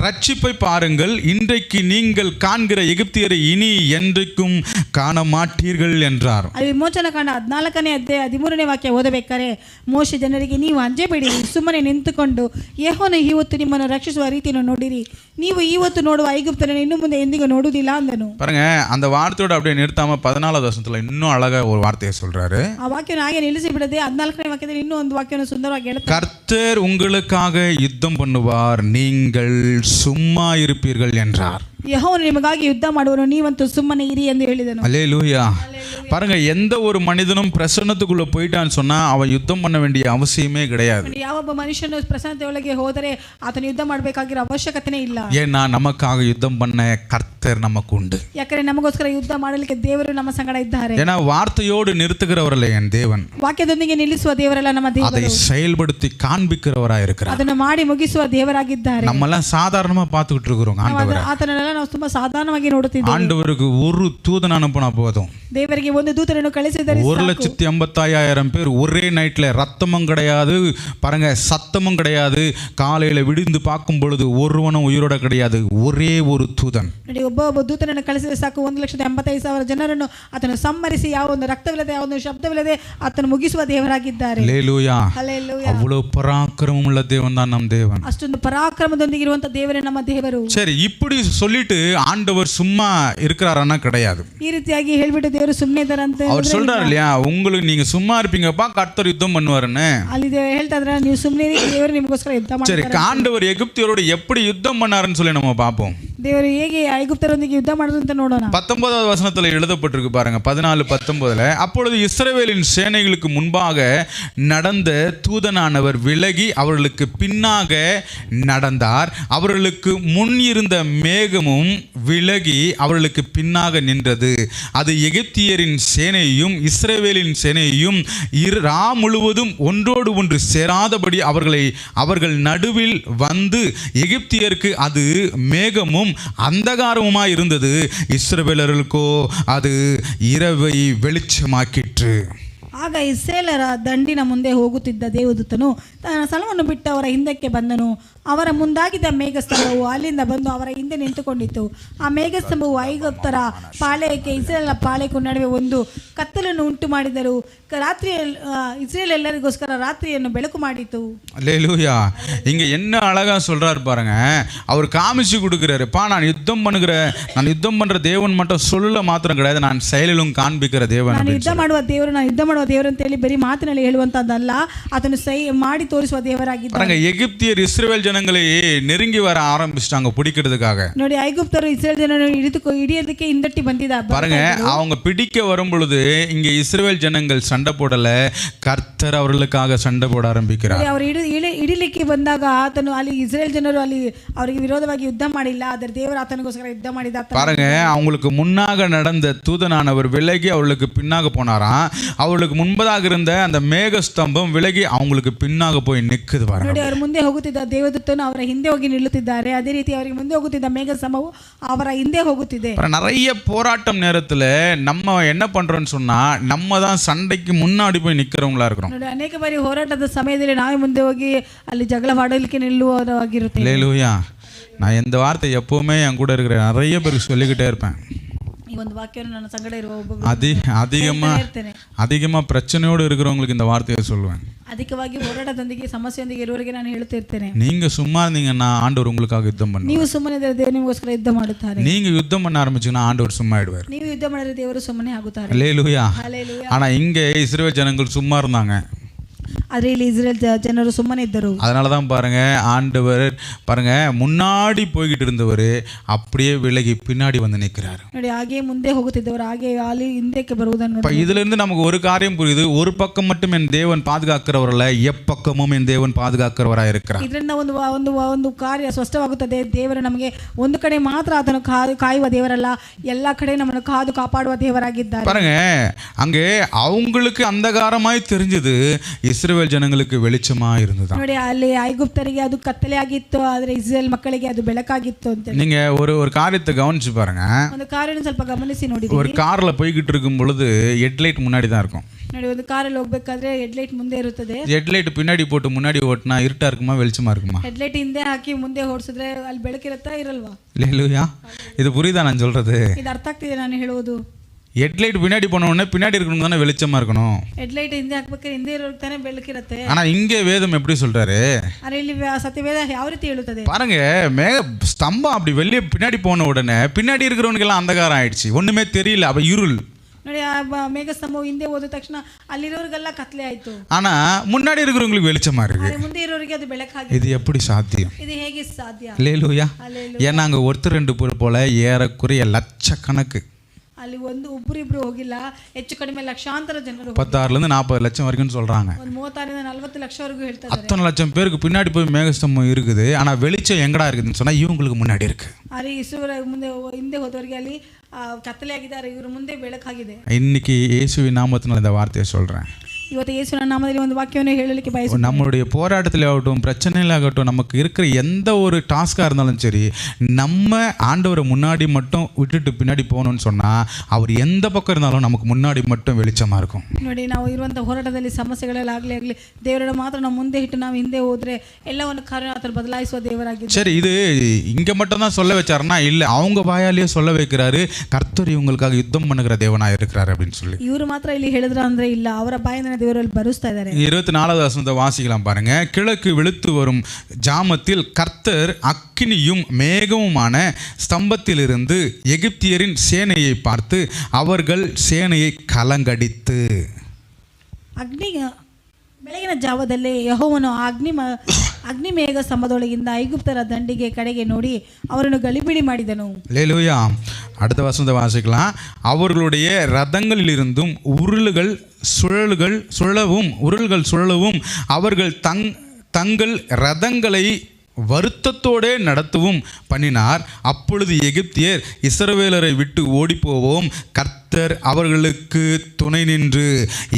ரட்சிப்பை பாருங்கள், இன்றைக்கு நீங்கள் காண்கிற எகிப்தியரை இனி என்றைக்கும் காண மாட்டீர்கள் என்றார். ಅಲ್ಲಿ ವಿಮೋಚನ ಕಾಂಡ 14ನೇ ಅಧ್ಯಾಯ 13ನೇ ವಾಕ್ಯ ಓದಬೇಕಾರೆ ಮೋಶೆ ಜನರಿಗೆ, ನೀವು ಅಂಜಬೇಡಿರಿ, ಸುಮ್ಮನೆ ನಿಂತುಕೊಂಡು ಯೆಹೋವನು ಇವತ್ತು ನಿಮ್ಮನ್ನು ರಕ್ಷಿಸುವ ರೀತಿಯನ್ನು ನೋಡಿರಿ, ನೀವು ಇವತ್ತು ನೋಡುವ ಐಗುಪ್ತರನ್ನು ಇನ್ನು ಮುಂದೆ ಎಂದಿಗೂ ನೋಡುವುದಿಲ್ಲ ಅಂದನು. பாருங்க, அந்த வார்த்தையோட அப்படியே நிறுத்தாம 14வது வசனத்துல இன்னும் அழகா ஒரு வார்த்தையை சொல்றாரு. ಆ ವಾಕ್ಯವನ್ನು ಹಾಗೆ ನಿಲ್ಲಿಸಿ ಬಿಡದೆ 14ನೇ ವಾಕ್ಯದಲ್ಲಿ ಇನ್ನೂ ಒಂದು ವಾಕ್ಯವನ್ನು ಸುಂದರವಾಗಿ ಹೇಳ್ತಾರೆ. கர்த்தர் உங்களுக்காக யுத்தம் பண்ணுவார், நீங்கள் சும்மா இருப்பீர்கள் என்றார். ಯೆಹೋವನು ನಿಮಗಾಗಿ ಯುದ್ಧ ಮಾಡುವನು, ನೀವಂತೂ ಸುಮ್ಮನೆ ಇರಿ ಎಂದು ಹೇಳಿದನು. அல்லேலூயா. பாருங்க, எந்த ஒரு மனிதனும் பிரசன்னத்துக்குள்ள போயிட்டான்னு சொன்னா அவன் யுத்தம் பண்ண வேண்டிய அவசியமே கிடையாது. ಯಾವೊಬ್ಬ ಮನುಷ್ಯನು ಪ್ರಸನ್ನತೆ ಒಳಗೆ ಹೋದರೆ ಆತನು ಯುದ್ಧ ಮಾಡಬೇಕಾಗಿರೋ ಅವಶ್ಯಕತೆನೇ ಇಲ್ಲ. ஏன்னா நமக்காக யுத்தம் பண்ண கர்த்தர் நமக்கு உண்டு. ಯಾಕಂದ್ರೆ ನಮಗೋಸ್ಕರ ಯುದ್ಧ ಮಾಡಲಿಕ್ಕೆ ದೇವರು ನಮ್ಮ ಸಂಗಡ ಇದ್ದಾರೆ. ஏன்னா வார்த்தையோடு நிறுத்துகிறவரல்ல என் தேவன், ವಾಕ್ಯದೊಂದಿಗೆ ನಿಲ್ಲಿಸುವ ದೇವರಲ್ಲ ನಮ್ಮ அதை ದೇವರು, செயல்படுத்தி காண்பிக்கிறவராக இருக்கிறார். ಅದನ್ನು ಮಾಡಿ ಮುಗಿಸುವ ದೇವರಾಗಿದ್ದಾರೆ. நம்மெல்லாம் சாதாரணமா பார்த்துக்கிட்டு இருக்கிறோம் ஆண்டவரை. ಆತನನ್ನೆಲ್ಲ ನಾವು ತುಂಬಾ ಸಾಧಾರಣವಾಗಿ ನೋಡುತ್ತಿದ್ದೇವೆ. ஆண்டவருக்கு ஒரு தூதன் அனுப்பினா போதும், ದೇವರಿಗೆ ಒಂದು ದೂತರನ್ನು ಕಳಿಸಿದರೆ 1,55,000 பேர் ஒரே நைட்ல ரத்தமும் கிடையாது, பாருங்க, சத்தமும் கிடையாது, காலையில விழுந்து பார்க்கும் பொழுது ஒருவனும் உயிரோட கிடையாது, ஒரே ஒரு தூதன். ಒಬ್ಬ ದೂತನನ್ನು ಕಳಿಸಿದರೆ ಸಾಕು, 1,85,000 ಜನರನ್ನು ಆತನು ಸಂಹರಿಸಿ ಯಾವ ಒಂದು ರಕ್ತವಿಲ್ಲದೆ ಯಾವ ಒಂದು ಶಬ್ದವಿಲ್ಲದೆ ಆತನು ಮುಗಿಸುವ ದೇವರಾಗಿದ್ದಾರೆ. அல்லேலூயா. ಹಲ್ಲೆಲೂಯಾ. அவ்வளவு பராக்கிரமம் உள்ள தேவன் தான் நம் தேவன். ಅಷ್ಟೊಂದು ಪರಾಕ್ರಮದೊಂದಿಗೆ ಇರುವಂತ ದೇವರೇ ನಮ್ಮ ದೇವರು. சரி, இப்படி சொல்லிட்டு ஆண்டவர் சும்மா இருக்கிறாரான்னா கிடையாது. ಈ ರೀತಿಯಾಗಿ ಹೇಳ್ಬಿಟ್ಟು ದೇವರು ಸುಮ್ಮನೆ ಇದ್ದಾರೆ ಅಂತ அவர் சொல்றாரு இல்லையா, உங்களுக்கு நீங்க சும்மா இருப்பீங்கப்பா, கர்த்தர் யுத்தம் பண்ணுவாருன்னு. ಅಲ್ಲಿ ಹೇಳ್ತಾ ಇದ್ರೆ ನೀವು ಸುಮ್ಮನೆ ಇರಿ, ದೇವರು ನಿಮಗೋಸ್ಕರ ಯುದ್ಧ சரி, ಮಾಡ್ತಾರೆ. ஆண்டவர் எகிப்தியரோடு எப்படி யுத்தம் பண்ணாருன்னு சொல்லி நம்ம பார்ப்போம். ದೇವರು ಹೇಗೆ ಐಗುಪ್ತರೊಂದಿಗೆ ಯುದ್ಧ ಮಾಡೋದು ಅಂತ ನೋಡೋಣ. 19வது வசனத்துல எழுதப்பட்டிருக்கு பாருங்க, 14:19. அப்பொழுது இஸ்ரவேலின் சேனைகளுக்கு முன்பாக நடந்த தூதனானவர் விலகி அவர்களுக்கு பின்னாக நடந்தார், அவர்களுக்கு முன் இருந்த மேகமும் விலகி அவர்களுக்கு பின்னாக நின்றது, அது எகிப்தியரின் சேனையையும் இஸ்ரவேலின் சேனையையும் ரா முழுவதும் ஒன்றோடு ஒன்று சேராதபடி அவர்கள் நடுவில் வந்து எகிப்தியருக்கு அது மேகமும் அந்தகாரமுமாய் இருந்தது, இஸ்ரவேலர்களுக்கோ அது இரவை வெளிச்சமாக்கிற்று. ಆಗ ಇಸ್ರಾಯೇಲರ ದಂಡಿನ ಮುಂದೆ ಹೋಗುತ್ತಿದ್ದ ದೇವದೂತನು ತನ್ನ ಸ್ಥಳವನ್ನು ಬಿಟ್ಟು ಅವರ ಹಿಂದಕ್ಕೆ ಬಂದನು, ಅವರ ಮುಂದಾಗಿದ್ದ ಮೇಘಸ್ತಂಭವು ಅಲ್ಲಿಂದ ಬಂದು ಅವರ ಹಿಂದೆ ನಿಂತುಕೊಂಡಿತ್ತು. ಆ ಮೇಘಸ್ತಂಭವು ಐಗುಪ್ತರ ಪಾಳೆಯಕ್ಕೆ ಇಸ್ರೇಲ್ ಪಾಳೆಯಕ್ಕೂ ನಡುವೆ ಒಂದು ಕತ್ತಲನ್ನು ಉಂಟು ಮಾಡಿದರು. ರಾತ್ರಿ இஸ்ரேல் எல்லாருக்கோஸ்கர ராத்திரிಯನ್ನು ಬೆಳಕು ಮಾಡಿತು. அல்லேலூயா. இங்க என்ன அழகா சொல்றாரு பாருங்க. அவர் காமிச்சு கொடுக்குறாருப்பா, நான் யுத்தம் பண்ணுகிறேன், நான் யுத்தம் பண்ற தேவன் மட்டும் சொல்லல மாத்திரம் கிடையாது, நான் செயலிலும் காண்பிக்கிற தேவன். ನಾನು ಯುದ್ಧ ಮಾಡುವ ದೇವರು ಅಂತ ಹೇಳಿ ಬರೀ ಮಾತಿನಲ್ಲಿ ಹೇಳುವಂತದ್ದಲ್ಲ, ಅದನ್ನು ಮಾಡಿ ತೋರಿಸುವ ದೇವರಾಗಿದ್ದಾರೆ. பாருங்க, எகிப்தியர் இஸ்ரவேல் ஜனங்களை நெருங்கி வர ஆரம்பிச்சிட்டாங்க பிடிக்கிறதுக்காக. ನೋಡಿ, ಐಗುಪ್ತರು ಇಸ್ರೇಲ್ ಜನರನ್ನು ಹಿಡಿಯೋದಕ್ಕೆ ಹಿಂದಟ್ಟಿ ಬಂದಿದ್ದಾರೆ. பாருங்க, அவங்க பிடிக்க வரும் பொழுது இங்க இஸ்ரவேல் ஜனங்கள் சண்டை போடல, கர்த்தர் அவர்களுக்காக சண்டை போட ஆரம்பிக்கிறார். ಅವರು ಹಿಡಿಲಿಕ್ಕೆ ಬಂದಾಗ ಆತನು ಅಲ್ಲಿ ಇಸ್ರೇಲ್ ಜನರು ಅಲ್ಲಿ ಅವರಿಗೆ ವಿರೋಧವಾಗಿ ಯುದ್ಧ ಮಾಡಿಲ್ಲ, ಆದರೆ ದೇವರು ಆತನಿಗೋಸ್ಕರ ಯುದ್ಧ ಮಾಡಿದ. பாருங்க, அவங்களுக்கு முன்னாக நடந்த தூதனானவர் விலகி அவர்களுக்கு பின்னாக போனாராம். அவர்களுக்கு முன்பதாக இருந்த அந்த மேகஸ்தம்பம் விலகி அவங்களுக்கு பின்னாக போய் நிக்குது. பாருங்க, ನೋಡಿ, ಅವರು ಮುಂದೆ ಹೋಗುತ್ತಿದ್ದ ದೇವದೂತನು ಅವರ ಹಿಂದೆ ಹೋಗಿ ನಿಲ್ಲುತ್ತಿದ್ದಾರೆ. ಅದೇ ರೀತಿ ಅವರಿಗೆ ಮುಂದೆ ಹೋಗುತ್ತಿದ್ದ ಮೇಘಸ್ತಂಭವು ಅವರ ಹಿಂದೆ ಹೋಗುತ್ತಿದೆ. நிறைய போராட்டம் நேரத்துல நம்ம என்ன பண்றோம்னு சொன்னா, நம்ம தான் சண்டைக்கு முன்னாடி போய் நிக்கிறவங்களா இருக்கிறோம். ನೋಡಿ, ಅನೇಕ ಬಾರಿ ಹೋರಾಟದ ಸಮಯದಲ್ಲಿ ನಾವೇ ಮುಂದೆ ಹೋಗಿ ಅಲ್ಲಿ ಜಗಳ ಮಾಡಲಿಕ್ಕೆ ನಿಲ್ಲುವವರಾಗಿರುತ್ತೇವೆ. அல்லேலூயா. நான் இந்த வார்த்தை எப்பவுமே என் கூட இருக்கிற நிறைய பேருக்கு சொல்லிக்கிட்டே இருப்பேன். ಈ ಒಂದು ವಾಕ್ಯವನ್ನು ನನ್ನ ಸಂಗಡ ಇರುವ அதிகமா பிரச்சனையோடு இருக்கிறவங்களுக்கு இந்த வார்த்தையை சொல்லுவேன். ಅಧಿಕವಾಗಿ ಹೋರಾಟದೊಂದಿಗೆ ಸಮಸ್ಯೆಯೊಂದಿಗೆ ಇರುವವರಿಗೆ ನಾನು ಹೇಳ್ತಾ ಇರ್ತೇನೆ, நீங்க சும்மா இருந்தீங்கன்னா ஆண்டவர் உங்களுக்காக யுத்தம் பண்ணுவார். ನೀವು ಸುಮ್ಮನೆ ಇದ್ದರೆ ದೇವರು ನಿಮಗೋಸ್ಕರ ಯುದ್ಧ ಮಾಡುತ್ತಾರೆ. நீங்க யுத்தம் பண்ண ஆரம்பிச்சீங்கன்னா ஆண்டவர் சும்மா ஆயிடுவார். ನೀವು ಯುದ್ಧ ಮಾಡಿದ್ರೆ ದೇವರು ಸುಮ್ಮನೆ ಆಗುತ್ತಾರೆ. அல்லேலூயா. ಹಲ್ಲೆಲೂಯಾ. ஆனா இங்க இஸ்ரவேல் ஜனங்கள் சும்மா இருந்தாங்க. ಆದರೆ ಇಲ್ಲಿ ಇಸ್ರೇಲ್ ಜನರು ಸುಮ್ಮನೆ ಇದ್ದರು. அதனால தான் பாருங்க, ஆண்டவர் பாருங்க முன்னாடி போய்கிட்டு இருந்தவர் அப்படியே விலகி பின்னாடி வந்து நிற்கிறார். ನೋಡಿ, ಹಾಗೆ ಮುಂದೆ ಹೋಗುತ್ತಿದ್ದವರು ಹಾಗೆ ಅಲ್ಲಿ ಹಿಂದಕ್ಕೆ ಬರುವುದನ್ನು இதுல இருந்து நமக்கு ஒரு காரியம் புரியுது. ஒரு பக்கம் மட்டும் என் தேவன் பாதுகாக்கிறவரல்ல, எப்பக்கமும் என் தேவன் பாதுகாக்கிறவராக இருக்கிறார். ಇದರಿಂದ ಒಂದು ಕಾರ್ಯ ಸ್ಪಷ್ಟವಾಗುತ್ತದೆ. ದೇವರು ನಮಗೆ ಒಂದು ಕಡೆ ಮಾತ್ರ ಆತನು ಕಾಯುವ ದೇವರಲ್ಲ, ಎಲ್ಲ ಕಡೆ ನಮ್ಮನ್ನು ಕಾದು ಕಾಪಾಡುವ ದೇವರಾಗಿದ್ದಾರೆ. பாருங்க, அங்கே அவங்களுக்கு அந்தகாரமாய் தெரிஞ்சது, இஸ்ரவேல் ஜனங்களுக்கு வெளிச்சமா இருந்தது. ನೋಡಿ, ಅಲ್ಲಿ ಐಗುಪ್ತರಿಗೆ ಅದು ಕತ್ತಲೆ ಆಗಿತ್ತು, ಆದರೆ ಇಸ್ರೇಲ್ ಮಕ್ಕಳಿಗೆ ಅದು ಬೆಳಕಾಗಿತ್ತು ಅಂತ. நீங்க ஒரு காரியத்தை கவனிச்சு பாருங்க. ಒಂದು ಕಾರ್ಯವನ್ನು ಸ್ವಲ್ಪ ಗಮನಿಸಿ ನೋಡಿ. ஒரு கார்ல போய்கிட்டு இருக்கும் பொழுது ஹெட்லைட் முன்னாடி தான் இருக்கும். ನೋಡಿ, ಒಂದು ಕಾರಲ್ಲಿ ಹೋಗ್ಬೇಕಾದ್ರೆ ಹೆಡ್ಲೈಟ್ ಮುಂದೆ ಇರುತ್ತದೆ. ஹெட்லைட் பின்னாடி போட்டு முன்னாடி ஓட்டினா இருட்டா இருக்குமா வெளிச்சமா இருக்குமா? ಹೆಡ್ಲೈಟ್ ಹಿಂದೆ ಹಾಕಿ ಮುಂದೆ ಓಡಿಸಿದ್ರೆ ಅಲ್ಲಿ ಬೆಳಕಿರುತ್ತಾ ಇರಲ್ವಾ? இல்லையா? இது புரியுதா நான் சொல்றது? ಇದು ಅರ್ಥ ಆಗ್ತಿದೆ ನಾನು ಹೇಳುವುದು? ஹெட்லைட் பின்னாடி போன உடனே பின்னாடி இருக்கணும் தானே வெளிச்சமா இருக்கணும். ಹೆಡ್ಲೈಟ್ ಹಿಂದೆ ಹಾಕ್ಬೇಕಾದ್ರೆ ಹಿಂದೆ ಇರೋರಿಗೆ ತಾನೇ ಬೆಳಕಿರುತ್ತೆ. ஆனா இங்கே வேதம் எப்படி சொல்றாரு? ಆದರೆ ಇಲ್ಲಿ ಸತ್ಯವೇದ ಯಾವ ರೀತಿ ಹೇಳುತ್ತದೆ? பாருங்க, மேக ஸ்தம்பம் அப்படி வெளியே பின்னாடி போன உடனே பின்னாடி இருக்கிறவனுக்கு எல்லாம் அந்தகாரம் ஆயிடுச்சு, ஒண்ணுமே தெரியல, அப்ப இருள். ನೋಡಿ, ಆ ಮೇಘಸ್ತಂಭವು ಹಿಂದೆ ಹೋದ ತಕ್ಷಣ ಅಲ್ಲಿರೋರಿಗೆಲ್ಲ ಕತ್ಲೆ ಆಯ್ತು, ஆனா முன்னாடி இருக்கிறவங்களுக்கு வெளிச்சமா இருக்கு. ಆದರೆ ಮುಂದೆ ಇರೋರಿಗೆ ಅದು ಬೆಳಕಾಗಿದೆ. இது எப்படி சாத்தியம்? ಇದು ಹೇಗೆ ಸಾಧ್ಯ? அல்லேலூயா. ஏன்னா அங்க ஒருத்தர் ரெண்டு பேர் போல ஏறக்குறைய லட்சக்கணக்கு, ಅಲ್ಲಿ ಒಬ್ಬರಿಬ್ರು ಹೋಗಿಲ್ಲ, ಹೆಚ್ಚು ಕಡಿಮೆ ಲಕ್ಷಾಂತರ ಜನರು, 16 ல இருந்து 40 லட்சம் வரைக்கும் சொல்றாங்க. ಒಂದು 30 ರಿಂದ 40 ಲಕ್ಷವರೆಗೂ ಹೇಳ್ತಾರೆ. அத்தனை லட்சம் பேருக்கு பின்னாடி போய் மேகஸ்தம்பம் இருக்குது. ஆனா வெளிச்சம் எங்கடா இருக்குதுன்னு சொன்னா இவங்களுக்கு முன்னாடி இருக்கு. ಆದರೆ ಇಸುವರ ಮುಂದೆ ಹಿಂದೆ ಹೋದವರಿಗೆ ಅಲ್ಲಿ ಕತ್ತಲೆ ಆಗಿದ್ದಾರೆ, ಇವರು ಮುಂದೆ ಬೆಳಕಾಗಿದೆ. இன்னைக்கு இயேசுவின் நாமத்தினால இந்த வார்த்தையை சொல்றேன். ಇವತ್ತು ಯೇಸುವಿನ ನಾಮದಲ್ಲಿ ಒಂದು ವಾಕ್ಯವನ್ನು ಹೇಳಲಿಕ್ಕೆ ಬಯಸುತ್ತೇನೆ. நம்மளுடைய போராட்டத்தில் ஆகட்டும், பிரச்சனையில் ஆகட்டும், நமக்கு இருக்கிற எந்த ஒரு டாஸ்காக இருந்தாலும் சரி, நம்ம ஆண்டவரை முன்னாடி மட்டும் விட்டுட்டு பின்னாடி போகணும்னு சொன்னால், அவர் எந்த பக்கம் இருந்தாலும் நமக்கு முன்னாடி மட்டும் வெளிச்சமாக இருக்கும். ನೋಡಿ, ನಾವು ಇರುವಂಥ ಹೋರಾಟದಲ್ಲಿ ಸಮಸ್ಯೆಗಳೆಲ್ಲ ಆಗಲಿ ದೇವರನ್ನು ಮಾತ್ರ ನಾವು ಮುಂದೆ ಇಟ್ಟು ನಾವು ಹಿಂದೆ ಹೋದರೆ ಎಲ್ಲವನ್ನು ಕಾರ್ಯ ಆತನು ಬದಲಾಯಿಸುವ ದೇವರಾಗಿದ್ದಾರೆ. சரி, இது இங்கே மட்டும் தான் சொல்ல வச்சாருன்னா இல்லை, அவங்க வாயாலேயே சொல்ல வைக்கிறாரு, கர்த்தர் இவங்களுக்காக யுத்தம் பண்ணுகிற தேவனாக இருக்கிறாரு அப்படின்னு சொல்லி. ಇವರು ಮಾತ್ರ ಇಲ್ಲಿ ಹೇಳಿದ್ರ ಅಂದ್ರೆ ಇಲ್ಲ, ಅವರ ಬಾಯಿಂದ தேவர்கள் பரிசுத்த இದ್ದಾರೆ. 24வது வசனத்தை வாசிக்கலாம் பாருங்க. கிழக்கு வெளுத்து வரும் ஜாமத்தில் கர்த்தர் அக்கினியும் மேகமுமான ஸ்தம்பத்திலிருந்து எகிப்தியரின் சேனையை பார்த்து அவர்கள் சேனையை கலங்கடித்து. ಬೆಳಗಿನ ಜಾವದಲ್ಲಿ ಯೆಹೋವನು ಅಗ್ನಿ ಮೇಘ ಸ್ತಂಭದೊಳಗಿಂದ ಐಗುಪ್ತರ ದಂಡಿಗೆ ಕಡೆಗೆ ನೋಡಿ ಅವರನ್ನು ಗಲಿಬಿಡಿ ಮಾಡಿದನು. அல்லேலூயா. அடுத்த வசனத்தை வாசிக்கலாம். அவர்களுடைய ரதங்களிலிருந்தும் உருள்கள் சுழலவும் அவர்கள் தங்கள் ரதங்களை வருத்தத்தோடே நடத்தவும் பண்ணினார். அப்பொழுது எகிப்தியர் இஸ்ரவேலரை விட்டு ஓடிப்போவோம், கர்த்தர் கர்த்தர் அவர்களுக்கு துணை நின்று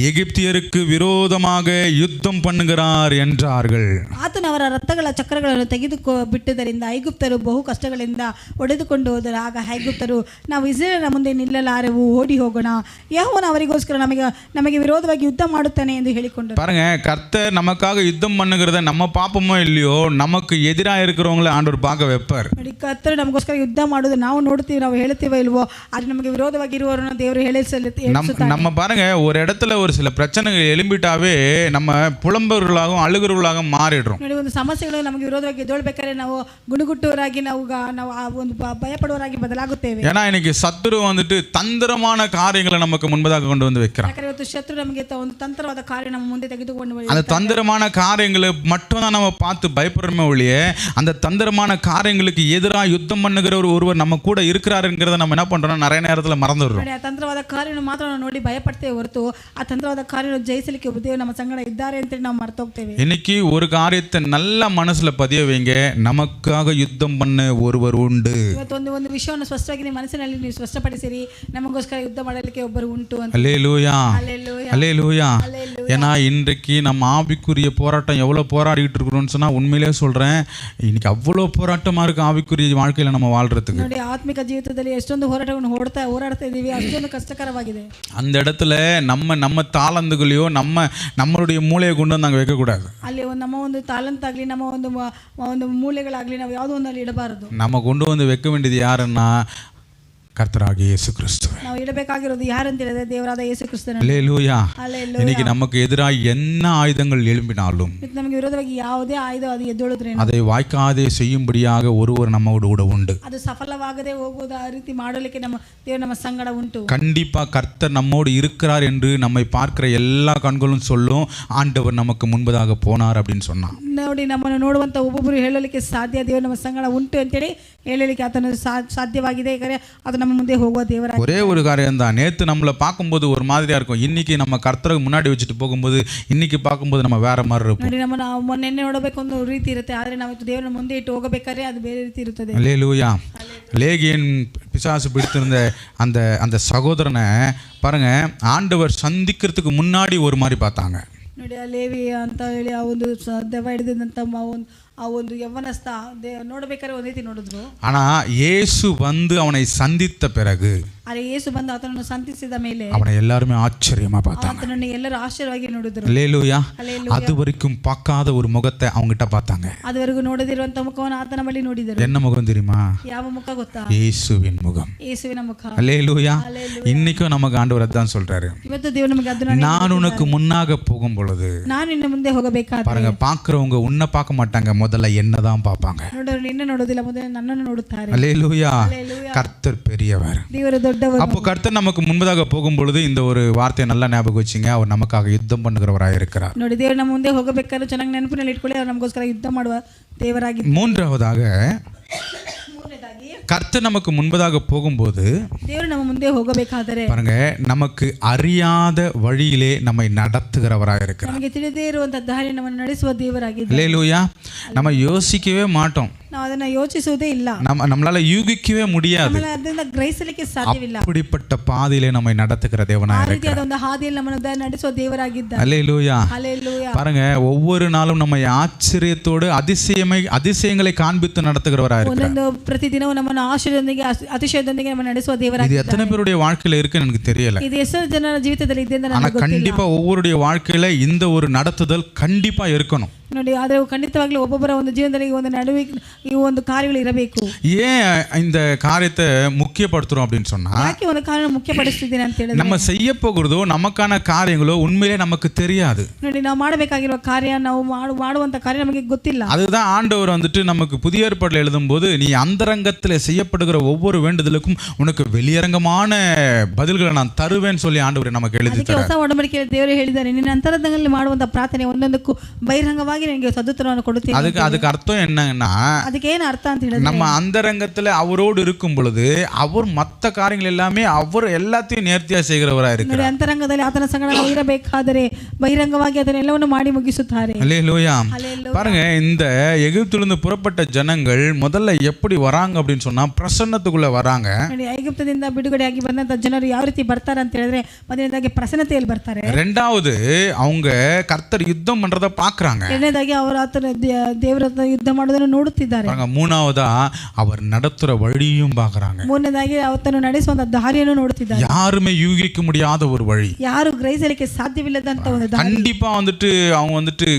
எகிப்தியருக்கு விரோதமாக யுத்தம் பண்ணுகிறார் என்றார்கள். ಆತನು ಅವರ ರಥಗಳ ಚಕ್ರಗಳನ್ನು ಬಿಟ್ಟುದರಿಂದ ಐಗುಪ್ತರು ಬಹು ಕಷ್ಟಗಳಿಂದ ಒಡೆದುಕೊಂಡು ಹೋದರು. ಆಗ ಐಗುಪ್ತರು ನಾವು ಇಸ್ರಾಯೇಲರ ಮುಂದೆ ನಿಲ್ಲಲಾರೆವು, ಓಡಿ ಹೋಗೋಣ, ಯೆಹೋವನು ಅವರಿಗೋಸ್ಕರ ನಮಗೆ ವಿರೋಧವಾಗಿ ಯುದ್ಧ ಮಾಡುತ್ತಾನೆ ಎಂದು ಹೇಳಿಕೊಂಡರು. பாருங்க, கர்த்தர் நமக்காக யுத்தம் பண்ணுகிறத நம்ம பாப்போமோ இல்லையோ, நமக்கு எதிராக இருக்கிறவங்கள ஆண்டவர் பார்க்க வைப்பார். ನೋಡಿ, ಕರ್ತರು ನಮಗೋಸ್ಕರ ಯುದ್ಧ ಮಾಡೋದು ನಾವು ನೋಡ್ತೀವಿ, ನಾವು ಹೇಳ್ತೀವೋ ಇಲ್ವೋ, ಆದರೆ ನಮಗೆ ವಿರೋಧವಾಗಿ ಇರುವವರನ್ನ ದೇವರು நம்ம பாருங்க, ஒரு இடத்துல ஒரு சில பிரச்சனைகள் எழும்பிட்டாவே நம்ம புலம்பவர்களாகவும் அழுகிறவர்களாகவும் மாறிடுறோம். ನೋಡಿ, ಒಂದು ಸಮಸ್ಯೆಗಳು ನಮಗೆ ವಿರೋಧವಾಗಿ ಎದ್ದೇಳಬೇಕಾದ್ರೆ ನಾವು ಗುಣಗುಟ್ಟುವರಾಗಿ ನಾವು ಒಂದು ಭಯಪಡುವರಾಗಿ ಬದಲಾಗುತ್ತೇವೆ. ஏன்னா இன்னைக்கு சத்துரு வந்துட்டு தந்திரமான காரியங்களை நமக்கு முன்பதாக கொண்டு வந்து வைக்கிறான். ಯಾಕಂದ್ರೆ ಇವತ್ತು ಶತ್ರು ನಮಗೆ ಒಂದು ತಂತ್ರವಾದ ಕಾರ್ಯ ನಮ್ಮ ಮುಂದೆ ತೆಗೆದುಕೊಂಡು அந்த தந்திரமான காரியங்களை மட்டும் தான் நம்ம பார்த்து பயப்படுறோமே ஒழிய, அந்த தந்திரமான காரியங்களுக்கு எதிராக யுத்தம் பண்ணுகிற ஒருவர் நம்ம கூட இருக்கிறாருங்கிறத நம்ம என்ன பண்றோம், நிறைய நேரத்தில் மறந்துடுறோம். ಆ ತಂತ್ರವಾದ ಕಾರ್ಯವನ್ನು ಮಾತ್ರ ನಾವು ನೋಡಿ ಭಯಪಡ್ತೇವೆ ಹೊರತು ಆ ತಂತ್ರವಾದ ಕಾರ್ಯವನ್ನು ಜಯಿಸಲಿಕ್ಕೆ ದೇವರು ನಮ್ಮ ಸಂಗಡ ಇದ್ದಾರೆ ಅಂತೇಳಿ ನಾವು ಮರೆತು ಹೋಗ್ತೇವೆ. இன்னைக்கு ஒரு காரியத்தை நல்ல மனசுல பதிய வைங்க, நமக்காக யுத்தம் பண்ண ஒருவர் உண்டு. ಇವತ್ತು ಒಂದು ವಿಷಯವನ್ನು ಸ್ಪಷ್ಟವಾಗಿ ನಿಮ್ಮ ಮನಸ್ಸಿನಲ್ಲಿ ನೀವು ಸ್ಪಷ್ಟಪಡಿಸಿರಿ, ನಮಗೋಸ್ಕರ ಯುದ್ಧ ಮಾಡಲಿಕ್ಕೆ ಒಬ್ಬರು ಉಂಟು ಅಂತ. அல்லேலூயா, அல்லேலூயா, அல்லேலூயா. ஏன்னா இன்றைக்கு நம்ம ஆவிக்குரிய போராட்டம் எவ்வளோ போராடிட்டு இருக்கிறோம்னு சொன்னால், உண்மையிலே சொல்கிறேன், இன்னைக்கு அவ்வளோ போராட்டமாக இருக்குது ஆவிக்குரிய வாழ்க்கையில் நம்ம வாழ்கிறதுக்கு. ನೋಡಿ, ಆತ್ಮಿಕ ಜೀವಿತದಲ್ಲಿ ಎಷ್ಟೊಂದು ಹೋರಾಟವನ್ನು ಹೋರಾಡ್ತಾ ಇದ್ದೀವಿ, ಅಷ್ಟೊಂದು ಕಷ್ಟಕರವಾಗಿದೆ. அந்த இடத்துல நம்ம தாளந்துகளையோ நம்மளுடைய மூளையை கொண்டு வந்து நாங்கள் வைக்கக்கூடாது. ಅಲ್ಲಿ ನಮ್ಮ ಒಂದು ತಾಲಂತ್ ಆಗಲಿ, ನಮ್ಮ ಒಂದು ಮೂಲೆಗಳಾಗಲಿ ನಾವು ಯಾವುದೋ ಒಂದಲ್ಲಿ ಇಡಬಾರದು. நம்ம கொண்டு வந்து வைக்க வேண்டியது யாருன்னா கர்த்தராகிய இயேசு கிறிஸ்து. ನಾವು ಇಡಬೇಕಾಗಿರೋದು ಯಾರಂತ ಹೇಳಿದ್ರೆ ದೇವರಾದ ಯೇಸು ಕ್ರಿಸ್ತನ. அல்லேலூயா. இன்னைக்கு நமக்கு எதிராக என்ன ஆயுதங்கள் எழும்பினாலும், ನಮಗೆ ವಿರೋಧವಾಗಿ ಯಾವುದೇ ಆಯುಧ ಅದು ಎದ್ದೇಳಿದ್ರೆ அதை வாய்க்காதே செய்யும்படியாக ஒருவர் நம்மோடு கூட உண்டு. ಅದು ಸಫಲವಾಗದೆ ಹೋಗುವುದು ಆ ರೀತಿ ಮಾಡಲಿಕ್ಕೆ ದೇವರು ನಮ್ಮ ಸಂಗಡ ಉಂಟು. கண்டிப்பா கர்த்தர் நம்மோடு இருக்கிறார் என்று நம்மை பார்க்கிற எல்லா கண்களும் சொல்லும், ஆண்டவர் நமக்கு முன்பதாக போனார் அப்படின்னு சொன்னான். ನೋಡಿ, ನಮ್ಮನ್ನು ನೋಡುವಂತ ಒಬ್ಬೊಬ್ಬರು ಹೇಳಲಿಕ್ಕೆ ಸಾಧ್ಯ, ದೇವರು ನಮ್ಮ ಸಂಗಡ ಉಂಟು ಅಂತೇಳಿ ಹೇಳಲಿಕ್ಕೆ ಆತನು ಸಾಧ್ಯವಾಗಿದೆ. ಯಾಕಂದ್ರೆ ಅದು ನಮ್ಮ ಮುಂದೆ ಹೋಗುವ ದೇವರ ஒரே ஒரு காரியம் தான். நேற்று நம்மளை பார்க்கும்போது ஒரு மாதிரியா இருக்கும், இன்னைக்கு நம்ம கர்த்தருக்கு முன்னாடி வச்சுட்டு போகும்போது இன்னைக்கு பார்க்கும்போது நம்ம வேற மாதிரி இருப்போம். ನೋಡಿ, ನಮ್ಮನ್ನು ನಿನ್ನೆ ನೋಡಬೇಕು ಒಂದು ರೀತಿ ಇರುತ್ತೆ, ಆದರೆ ನಾವು ದೇವರ ಮುಂದೆ ಇಟ್ಟು ಹೋಗಬೇಕಾದ್ರೆ ಅದು ಬೇರೆ ರೀತಿ ಇರುತ್ತದೆ. அல்லேலூயா. லேகியன் பிசாசு பிடித்திருந்த அந்த சகோதரனை பாருங்க, ஆண்டவர் சந்திக்கிறதுக்கு முன்னாடி ஒரு மாதிரி பார்த்தாங்க. ನೋಡಿ, ಆ ಲೇವಿ ಅಂತ ಹೇಳಿ ಆ ಒಂದು ದೆವ್ವ ಹಿಡಿದಂತ ಆ ಒಂದು ಯವ್ವನಸ್ಥ ನೋಡಬೇಕಾದ್ರೆ ಒಂದು ರೀತಿ ನೋಡಿದ್ರು. ஆனா இயேசு வந்து அவனை சந்தித்த பிறகு, ಆದರೆ ಯೇಸು ಬಂದು ಆತನನ್ನು ಸಂತಿಸಿದ ಮೇಲೆ அவனை எல்லாருமே ஆச்சரியமா பார்த்தாங்க. ಆತನನ್ನು ಎಲ್ಲರೂ ಆಶ್ಚರ್ಯವಾಗಿ ನೋಡಿದ್ರು. அல்லேலூயா. அது வரைக்கும் பார்க்காத ஒரு முகத்தை அவங்க கிட்ட பார்த்தாங்க. ಅದುವರೆಗೂ ನೋಡದಿರುವಂತ ಮುಖವನ್ನು ಆತನ ಬಳಿ ನೋಡಿದರು. என்ன முகம் தெரியுமா? ಯಾವ ಮುಖ ಗೊತ್ತಾ? இயேசுவின் முகம். ಯೇಸುವಿನ ಮುಖ. அல்லேலூயா. இன்னைக்கும் நமக்கு ஆண்டவர் அதான் சொல்றாரு, ಇವತ್ತು ದೇವರು ನಮಗೆ ಅದನ್ನ, நான் உனக்கு முன்னாக போகும் பொழுது, ನಾನು ನಿನ್ನ ಮುಂದೆ ಹೋಗಬೇಕಾದ್ರೆ, பாருங்க, பார்க்கிறவங்க உன்னை பார்க்க மாட்டாங்க, முதல்ல என்னதான் பார்ப்பாங்க. ನೋಡೋರು ನಿನ್ನ ನೋಡೋದಿಲ್ಲ, ಮೊದಲು ನನ್ನನ್ನು ನೋಡುತ್ತಾರೆ. அல்லேலூயா. கர்த்தர் பெரியவர். ದೇವರು ದೊಡ್ಡವರು. அப்போ கர்த்தர் நமக்கு முன்பதாக போகும் பொழுது இந்த ஒரு வார்த்தையை நல்லா ஞாபகம் வச்சுங்க, அவர் நமக்காக யுத்தம் பண்ணுகிறவராக இருக்கிறார். ನೋಡಿ, ದೇವರು ನಮ್ಮ ಮುಂದೆ ಹೋಗಬೇಕಾದ್ರೆ ಚೆನ್ನಾಗಿ ನೆನಪಿನಲ್ಲಿ ಇಟ್ಕೊಳ್ಳಿ, ಅವರು ನಮಗೋಸ್ಕರ ಯುದ್ಧ ಮಾಡುವ ದೇವರಾಗಿ. மூன்றாவதாக, கர்த்தர் நமக்கு முன்பதாக போகும்போது ದೇವರು ನಮ್ಮ ಮುಂದೆ ಹೋಗಬೇಕಾದರೆ பாருங்க, நமக்கு அறியாத வழியிலே நம்மை நடத்துகிறவராக இருக்கிறார். ನಮಗೆ ತಿಳಿದೇ ಇರುವಂತ ದಾರಿ ನಮ್ಮನ್ನು ನಡೆಸುವ ದೇವರಾಗಿದ್ದಾರೆ. அல்லேலூயா. நம்ம யோசிக்கவே மாட்டோம், ನಾವು ಅದನ್ನ ಯೋಚಿಸುವುದೇ ಇಲ್ಲ, நம்மளால யூகிக்கவே முடியாது, ಅದನ್ನ ಗ್ರಹಿಸಲಿಕ್ಕೆ ಸಾಧ್ಯವಿಲ್ಲ. அப்படிப்பட்ட பாதையிலே நம்மை நடத்துகிற தேவனாக இருக்கிறார். ಆ ರೀತಿಯಾದ ಒಂದು ಹಾದಿಯಲ್ಲಿ ನಮ್ಮನ್ನು ನಡೆಸುವ ದೇವರಾಗಿದ್ದಾರೆ. அல்லேலூயா. ஹல்லேலூயா. பாருங்க, ஒவ்வொரு நாளும் நம்மை ஆச்சரியத்தோடு அதிசயங்களை காண்பித்து நடத்துகிறவராக இருக்கிறார். ಒಂದೊಂದು ಪ್ರತಿದಿನವೂ ನಮ್ಮನ್ನು ಆಶ್ಚರ್ಯದೊಂದಿಗೆ ಅತಿಶಯದೊಂದಿಗೆ ನಮ್ಮನ್ನು ನಡೆಸುವ இது ದೇವರಾಗಿದ್ದಾರೆ. எத்தனை பேருடைய வாழ்க்கையில இருக்குன்னு எனக்கு தெரியல, ಇದು ಎಷ್ಟು ಜನರ ಜೀವಿತದಲ್ಲಿ ಇದೆ ಅಂತ ஆனா ನನಗೆ ಗೊತ್ತಿಲ್ಲ. கண்டிப்பா ஒவ்வொருடைய வாழ்க்கையில இந்த ஒரு நடத்துதல் கண்டிப்பா இருக்கணும். ನೋಡಿ, ಆದರೆ ಖಂಡಿತವಾಗ್ಲೂ ಒಬ್ಬೊಬ್ಬರ ಒಂದು ಜೀವನದಲ್ಲಿ ಒಂದು ನಡುವೆ ಈ ಒಂದು ಕಾರ್ಯಗಳು ಇರಬೇಕು. ஏன் இந்த காரியத்தை முக்கியப்படுத்துறோம் அப்படின்னு சொன்னா, ಯಾಕೆ ಒಂದು ಕಾರ್ಯ ಮುಖ್ಯಪಡಿಸ್ತಿದ್ದೀನಿ ಅಂತ ಹೇಳಿದ್ರೆ, நம்ம செய்ய போகிறதோ நமக்கான காரியங்களோ உண்மையிலே நமக்கு தெரியாது. ನೋಡಿ, ನಾವು ಮಾಡಬೇಕಾಗಿರುವ ಕಾರ್ಯ, ನಾವು ಮಾಡುವಂತ ಕಾರ್ಯ ನಮಗೆ ಗೊತ್ತಿಲ್ಲ. அதுதான் ஆண்டவர் வந்துட்டு நமக்கு புதிய ஏற்பாட்டில் எழுதும்போது, நீ அந்தரங்கத்தில் செய்யப்படுகிற ஒவ்வொரு வேண்டுதலுக்கும் உனக்கு வெளியரங்கமான பதில்களை நான் தருவேன்னு சொல்லி ஆண்டவர் நமக்கு எழுதி ಅದಕ್ಕೆ ಹೊಸ ಒಡಂಬಡಿಕೆಯಲ್ಲಿ ದೇವರು ಹೇಳಿದ್ದಾರೆ, ನಿನ್ನ ಅಂತರಂಗದಲ್ಲಿ ಮಾಡುವಂತ ಪ್ರಾರ್ಥನೆ ಒಂದೊಂದಕ್ಕೂ ಬಹಿರಂಗವಾಗಿ ನಿನಗೆ ಸದುತ್ತರವನ್ನು ಕೊಡುತ್ತೇನೆ. அதுக்கு அர்த்தம் என்னன்னா, ಅದಕ್ಕೆ ಏನು ಅರ್ಥ ಅಂತ ಹೇಳಿದ್ರೆ, நம்ம அந்தரங்கத்தில் அவரோடு இருக்கும் பொழுது அவர் மற்ற காரியங்கள் எல்லாமே அவர் எல்லாத்தையும் நேர்த்தியா செய்கிறவரா இருக்கிறார். ನೋಡಿ, ಅಂತರಂಗದಲ್ಲಿ ಆತನ ಸಂಗಡ ನಾವು ಇರಬೇಕಾದರೆ ಬಹಿರಂಗವಾಗಿ ಅದನ್ನೆಲ್ಲವನ್ನು ಮಾಡಿ ಮುಗಿಸುತ್ತಾರೆ. அல்லேலூயா. பாருங்க, இந்த எகிப்திலிருந்து புறப்பட்ட ஜனங்கள் முதல்ல எப்படி வராங்க அப்படின்னு சொன்னா பிரசன்னத்துக்குள்ள வராங்க. ನೋಡಿ, ಐಗುಪ್ತದಿಂದ ಬಿಡುಗಡೆಯಾಗಿ ಬಂದಂತ ಜನರು ಯಾವ ರೀತಿ ಬರ್ತಾರೆ ಅಂತ ಹೇಳಿದ್ರೆ ಮೊದಲನೇದಾಗಿ ಪ್ರಸನ್ನತೆಯಲ್ಲಿ ಬರ್ತಾರೆ. ரெண்டாவது, அவங்க கர்த்தர் யுத்தம் பண்றத பாக்குறாங்க. ಎರಡನೇದಾಗಿ ಅವರು ಆತನ ದೇವರ ಯುದ್ಧ ಮಾಡೋದನ್ನು ನೋಡುತ್ತಿದ್ದಾರೆ. மூணாவதா அவர் நடத்துற வழியும் பாக்குறாங்க. ಮೂರನೇದಾಗಿ ಆತನು ನಡೆಸುವಂತ ದಾರಿಯನ್ನು ನೋಡುತ್ತಿದ್ದಾರೆ. யாருமே யூகிக்க முடியாத ஒரு வழி, ಯಾರು ಗ್ರಹಿಸಲಿಕ್ಕೆ ಸಾಧ್ಯವಿಲ್ಲದಂತ ಒಂದು ದಾರಿ. கண்டிப்பா அவங்க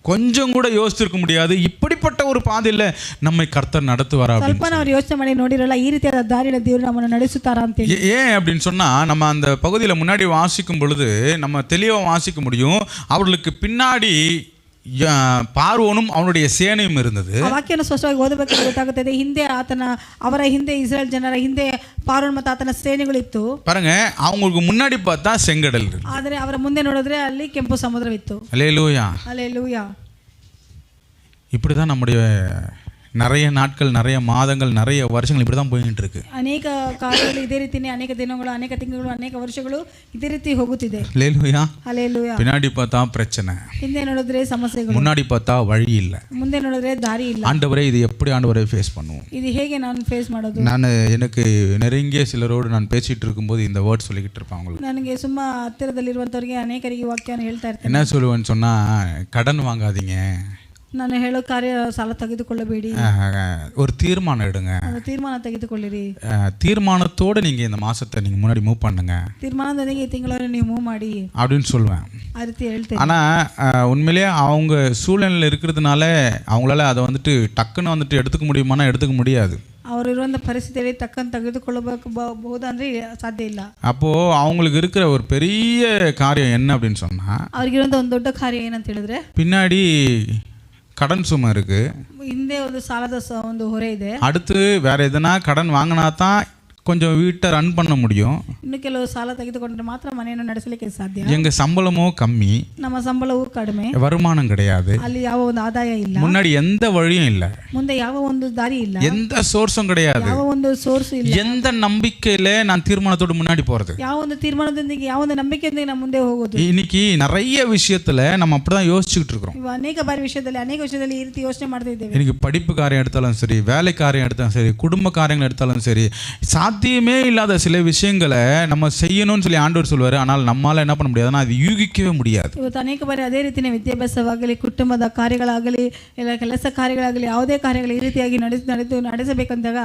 கொஞ்சம் கூட யோசிச்சிருக்க முடியாது, இப்படிப்பட்ட ஒரு பாதையில நம்மை கர்த்தர் நடத்துவாரா அப்படின்னு. ಸ್ವಲ್ಪ ನಾವು ಯೋಚನೆ ಮಾಡಿ ನೋಡಿರಲ್ಲ, ಈ ರೀತಿಯಾದ ದಾರಿಯಲ್ಲಿ ದೇವರು ನಮ್ಮನ್ನು ನಡೆಸುತ್ತಾರಾ ಅಂತ. ஏன் அப்படின்னு சொன்னா, நம்ம அந்த பகுதியில் முன்னாடி வாசிக்கும் பொழுது நம்ம தெளிவா வாசிக்க முடியும். அவர்களுக்கு பின்னாடி பார்வோனும் அவனுடைய சேனையும் இருந்தது. ಆ ವಾಕ್ಯವನ್ನು ಸ್ಪಷ್ಟವಾಗಿ ಓದಬೇಕಾದ್ರೆ ಗೊತ್ತಾಗುತ್ತದೆ. ಹಿಂದೆ ಅವರ ಹಿಂದೆ ಇಸ್ರಾಯೇಲ್ ಜನರ ಹಿಂದೆ ಪಾರೋನ್ ಮತ್ತು ಆತನ ಸೇನೆಗಳಿತ್ತು. பாருங்க, அவங்களுக்கு முன்னாடி பார்த்தா செங்கடல் இருக்கு, ಆದರೆ ಅವರ ಮುಂದೆ ನೋಡಿದ್ರೆ ಅಲ್ಲಿ ಕೆಂಪು ಸಮುದ್ರವಿತ್ತು. அல்லேலூயா. அல்லேலூயா. இப்படிதான் நம்முடைய நிறைய நாட்கள், நிறைய மாதங்கள், நிறைய வருஷங்கள் இப்படி தான் போயிட்டு இருக்கு. ಅನೇಕ ಕಾಲಗಳು ಇದೇ ರೀತಿನೇ, ಅನೇಕ ದಿನಗಳು, ಅನೇಕ ತಿಂಗಳು, ಅನೇಕ ವರ್ಷಗಳು ಇದೇ ರೀತಿ ಹೋಗುತ್ತಿದೆ. அல்லேலூயா. அல்லேலூயா. பின்னாடி பார்த்தா பிரச்சனை, ಹಿಂದೆ ನೋಡಿದ್ರೆ ಸಮಸ್ಯೆಗಳು, முன்னாடி பார்த்தா வழி இல்லை. ಮುಂದೆ ನೋಡಿದ್ರೆ ದಾರಿ ಇಲ್ಲ. ஆண்டவரே, இது எப்படி ஆண்டவரே ஃபேஸ் பண்ணுவோம்? இது ಹೇಗೆ ನಾನು ಫೇಸ್ ಮಾಡೋದು? எனக்கு நெருங்கிய சிலரோடு நான் பேசிட்டு இருக்கும்போது இந்த வேர்ட் சொல்லிக்கிட்டு இருப்பேன் அவங்களுக்கு. ನನಗೆ ಸುಮ್ಮ ಹತ್ತಿರದಲ್ಲಿರುವಂಥವ್ರಿಗೆ ಅನೇಕರಿಗೆ ವಾಕ್ಯನ ಹೇಳ್ತಾ ಇರ್ತೀನಿ. என்ன சொல்லுவேன்னு சொன்னா, கடன் வாங்காதீங்க, ನಾನು ಹೇಳೋ ಕಾರ್ಯ ಸಾಲ ತೆಗೆದುಕೊಳ್ಳಬೇಡಿ, ஒரு தீர்மானம் எடுங்க, ತೀರ್ಮಾನ ತೆಗೆದುಕೊಳ್ಳಿರಿ, தீர்மானத்தோட நீங்க இந்த மாசத்தை நீங்க முன்னாடி மூவ் பண்ணுங்க, ತೀರ್ಮಾನದೊಂದಿಗೆ ಈ ತಿಂಗಳನ್ನು ನೀವು ಮೂವ್ ಮಾಡಿ அப்படின்னு சொல்லுவேன். ಆ ರೀತಿ ಹೇಳ್ತೇನೆ. ஆனா உண்மையிலேயே அவங்க சூழ்நிலையில் இருக்கிறதுனால அவங்களால அதை டக்குன்னு எடுத்துக்க முடியுமானா எடுத்துக்க முடியாது. ಅವರಿರುವಂಥ ಪರಿಸ್ಥಿತಿಯಲ್ಲಿ ತಕ್ಕಂತ ತೆಗೆದುಕೊಳ್ಳಬಹುದಂದ್ರೆ ಸಾಧ್ಯ ಇಲ್ಲ. அப்போ அவங்களுக்கு இருக்கிற ஒரு பெரிய காரியம் என்ன அப்படின்னு சொன்னா, ಅವ್ರಿಗಿರುವಂಥ ಒಂದು ದೊಡ್ಡ ಕಾರ್ಯ ಏನಂತ ಹೇಳಿದ್ರೆ, பின்னாடி கடன் சுமை இருக்கு, ಹಿಂದೆ ಒಂದು ಸಾಲದ ಒಂದು ಹೊರೆ ಇದೆ. அடுத்து வேற எதனா கடன் வாங்கினா தான் கொஞ்சம் வீட்டை ரன் பண்ண முடியும். ಇನ್ನು ಕೆಲವು ಸಾಲ ತೆಗೆದುಕೊಂಡ್ರೆ ಮಾತ್ರ ಮನೆಯನ್ನು ನಡೆಸಲಿಕ್ಕೆ ಸಾಧ್ಯ. எங்க சம்பளமோ கம்மி, ನಮ್ಮ ಸಂಬಳವೂ ಕಡಿಮೆ, வருமானம் கிடையாது, ಅಲ್ಲಿ ಯಾವ ಒಂದು ಆದಾಯ ಇಲ್ಲ, முன்னாடி எந்த வழியும் இல்ல, ಮುಂದೆ ಯಾವ ಒಂದು ದಾರಿ ಇಲ್ಲ, எந்த சோர்ஸும் கிடையாது, ಯಾವ ಒಂದು ಸೋರ್ಸ್ ಇಲ್ಲ, எந்த நம்பிக்கையில நான் தீர்மானத்தோடு முன்னாடி போறது, ಯಾವ ಒಂದು ತೀರ್ಮಾನದೊಂದಿಗೆ, ಯಾವ ಒಂದು ನಂಬಿಕೆಯೊಂದಿಗೆ ನಾವು ಮುಂದೆ ಹೋಗೋದು. இன்னைக்கு நிறைய விஷயத்துல நம்ம அப்படிதான் யோசிச்சுக்கிட்டு இருக்கிறோம். ಅನೇಕ ಬಾರಿ ಅನೇಕ ವಿಷಯದಲ್ಲಿ ಈ ರೀತಿ ಯೋಚನೆ ಮಾಡ್ತಾ ಇದ್ದೇವೆ. இன்னைக்கு படிப்பு காரியம் எடுத்தாலும் சரி, வேலை காரியம் எடுத்தாலும் சரி, குடும்ப காரியங்கள் எடுத்தாலும் சரி, சாத்தியமே இல்லாத சில விஷயங்களை நம்ம செய்யணும்னு சொல்லி ஆண்டவர் சொல்வாரு. ஆனால் நம்மால என்ன பண்ண முடியாதுன்னா அது யூகிக்கவே முடியாது. ಇವತ್ತು ಅನೇಕ ಬಾರಿ ಅದೇ ರೀತಿಯ ವಿದ್ಯಾಭ್ಯಾಸವಾಗಲಿ, ಕುಟುಂಬದ ಕಾರ್ಯಗಳಾಗಲಿ, ಇಲ್ಲ ಕೆಲಸ ಕಾರ್ಯಗಳಾಗಲಿ, ಯಾವುದೇ ಕಾರ್ಯಗಳು ಈ ರೀತಿಯಾಗಿ ನಡೆಸಬೇಕಂದಾಗ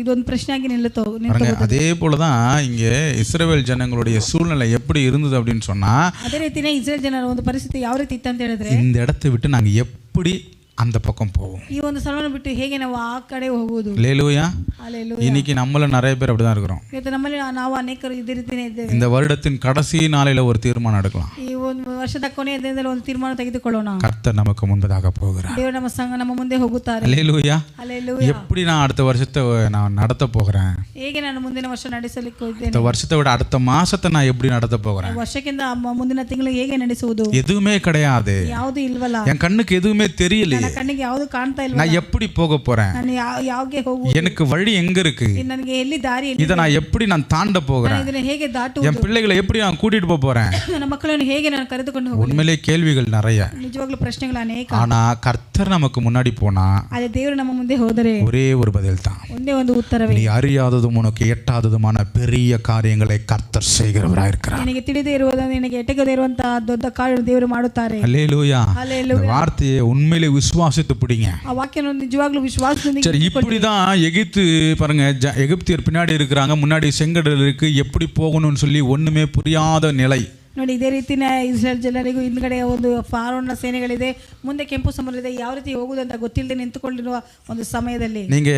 ಇದೊಂದು ಪ್ರಶ್ನೆಯಾಗಿ ನಿಲ್ಲುತ್ತೆ. அதே போலதான் இங்க இஸ்ரவேல் ஜனங்களுடைய சூழ்நிலை எப்படி இருந்தது அப்படின்னு சொன்னா, ಅದೇ ರೀತಿನೇ ಇಸ್ರೇಲ್ ಜನರ ಒಂದು ಪರಿಸ್ಥಿತಿ ಯಾವ ರೀತಿ ಇತ್ತು ಅಂತ ಹೇಳಿದ್ರೆ, இந்த இடத்தை விட்டு நாங்க எப்படி அந்த பக்கம் போவோம், ಈ ಒಂದು ಸ್ಥಳವನ್ನು ಬಿಟ್ಟು ಹೇಗೆ ನಾವು ಆ ಕಡೆ ಹೋಗುವುದು. அல்லேலூயா. அல்லேலூயா. இன்னைக்கு நம்மள நிறைய பேர் அப்படிதான் இருக்கிறோம். ಇವತ್ತು ನಮ್ಮಲ್ಲಿ ನಾವು ಅನೇಕರು ಇದೇ ರೀತಿನೇ ಇದ್ದೇವೆ. இந்த வருடத்தின் கடைசி நாளில ஒரு தீர்மானம் எடுக்கலாம். ಈ ಒಂದು ವರ್ಷದ ಕೊನೆಯ ದಿನದಲ್ಲಿ ಒಂದು ತೀರ್ಮಾನ ತೆಗೆದುಕೊಳ್ಳೋಣ. கர்த்தர் நமக்கு முன்பதாக போகிறார். ದೇವರು ನಮ್ಮ ಮುಂದೆ ಹೋಗುತ್ತಾರೆ. அல்லேலூயா. அல்லேலூயா. எப்படி நான் அடுத்த வருஷத்தை நான் நடத்த போகிறேன், ಹೇಗೆ ನಾನು ಮುಂದಿನ ವರ್ಷ ನಡೆಸಲಿಕ್ಕೆ ಹೋಗ್ತೇನೆ, இந்த வருஷத்தை விட அடுத்த மாசத்தை நான் எப்படி நடத்த போகிறேன், ವರ್ಷಕ್ಕಿಂತ ಮುಂದಿನ ತಿಂಗಳು ಹೇಗೆ ನಡೆಸುವುದು, எதுவுமே கிடையாது. ಯಾವುದು ಇಲ್ವಲ್ಲ, என் கண்ணுக்கு எதுவுமே தெரியல, ನನ್ನ ಕಣ್ಣಿಗೆ ಯಾವುದು ಕಾಣ್ತಾ ಇಲ್ಲ, நான் எப்படி போக போறேன், ನಾನು ಯಾವ್ಗೆ ಹೋಗುವುದು, எனக்கு வழி எங்க இருக்கு, ನನಗೆ ಎಲ್ಲಿ ದಾರಿ, இதை நான் எப்படி நான் தாண்ட போகிறேன், ಇದನ್ನ ಹೇಗೆ ದಾಟುವುದು, என் பிள்ளைகளை எப்படி நான் கூட்டிட்டு போக போறேன். ನನ್ನ ಮಕ್ಕಳನ್ನು ಹೇಗೆ ನಾನು ಕರೆದುಕೊಂಡು ಹೋಗುವುದು. உண்மையிலே கேள்விகள் நிறைய, ನಿಜವಾಗ್ಲೂ ಪ್ರಶ್ನೆಗಳು ಅನೇಕ. ஆனா கர்த்தர் நமக்கு முன்னாடி போனா ಅದೇ ದೇವರು ನಮ್ಮ ಮುಂದೆ ಹೋದರೆ ஒரே ஒரு பதில் தான், ಒಂದೇ ಒಂದು ಉತ್ತರವೇ, நீ அறியாததும் உனக்கு எட்டாததுமான பெரிய காரியங்களை கர்த்தர் செய்கிறவராய் இருக்கிறார். ನಿನಗೆ ತಿಳಿದೇ ಇರುವುದನ್ನು, ನಿನಗೆ ಎಟಕದೇ ಇರುವಂತಹ ದೊಡ್ಡ ಕಾರ್ಯವನ್ನು ದೇವರು ಮಾಡುತ್ತಾರೆ. அல்லேலூயா. அல்லேலூயா. இந்த வார்த்தையை உண்மையிலே விசுவாசித்து பிடிங்க. ಆ ವಾಕ್ಯವನ್ನು ನಿಜವಾಗ್ಲೂ ವಿಶ್ವಾಸದೊಂದಿಗೆ சரி, இப்படிதான் எகிப்து பாருங்க, எகிப்தியர் பின்னாடி இருக்கிறாங்க, முன்னாடி செங்கடல் இருக்கு, எப்படி போகணும்னு சொல்லி ஒண்ணுமே புரியாத நிலை. ನೋಡಿ, ಇದೇ ರೀತಿನ ಇಸ್ರೇಲ್ ಜನರಿಗೂ ಹಿಂದ್ಗಡೆ ಒಂದು ಫಾರೋನ್ನ ಸೇನೆಗಳಿದೆ, ಮುಂದೆ ಕೆಂಪು ಸಮುದ್ರ ಇದೆ, ಯಾವ ರೀತಿ ಹೋಗುವುದು ಅಂತ ಗೊತ್ತಿಲ್ಲದೆ ನಿಂತುಕೊಂಡಿರುವ ಒಂದು ಸಮಯದಲ್ಲಿ நீங்க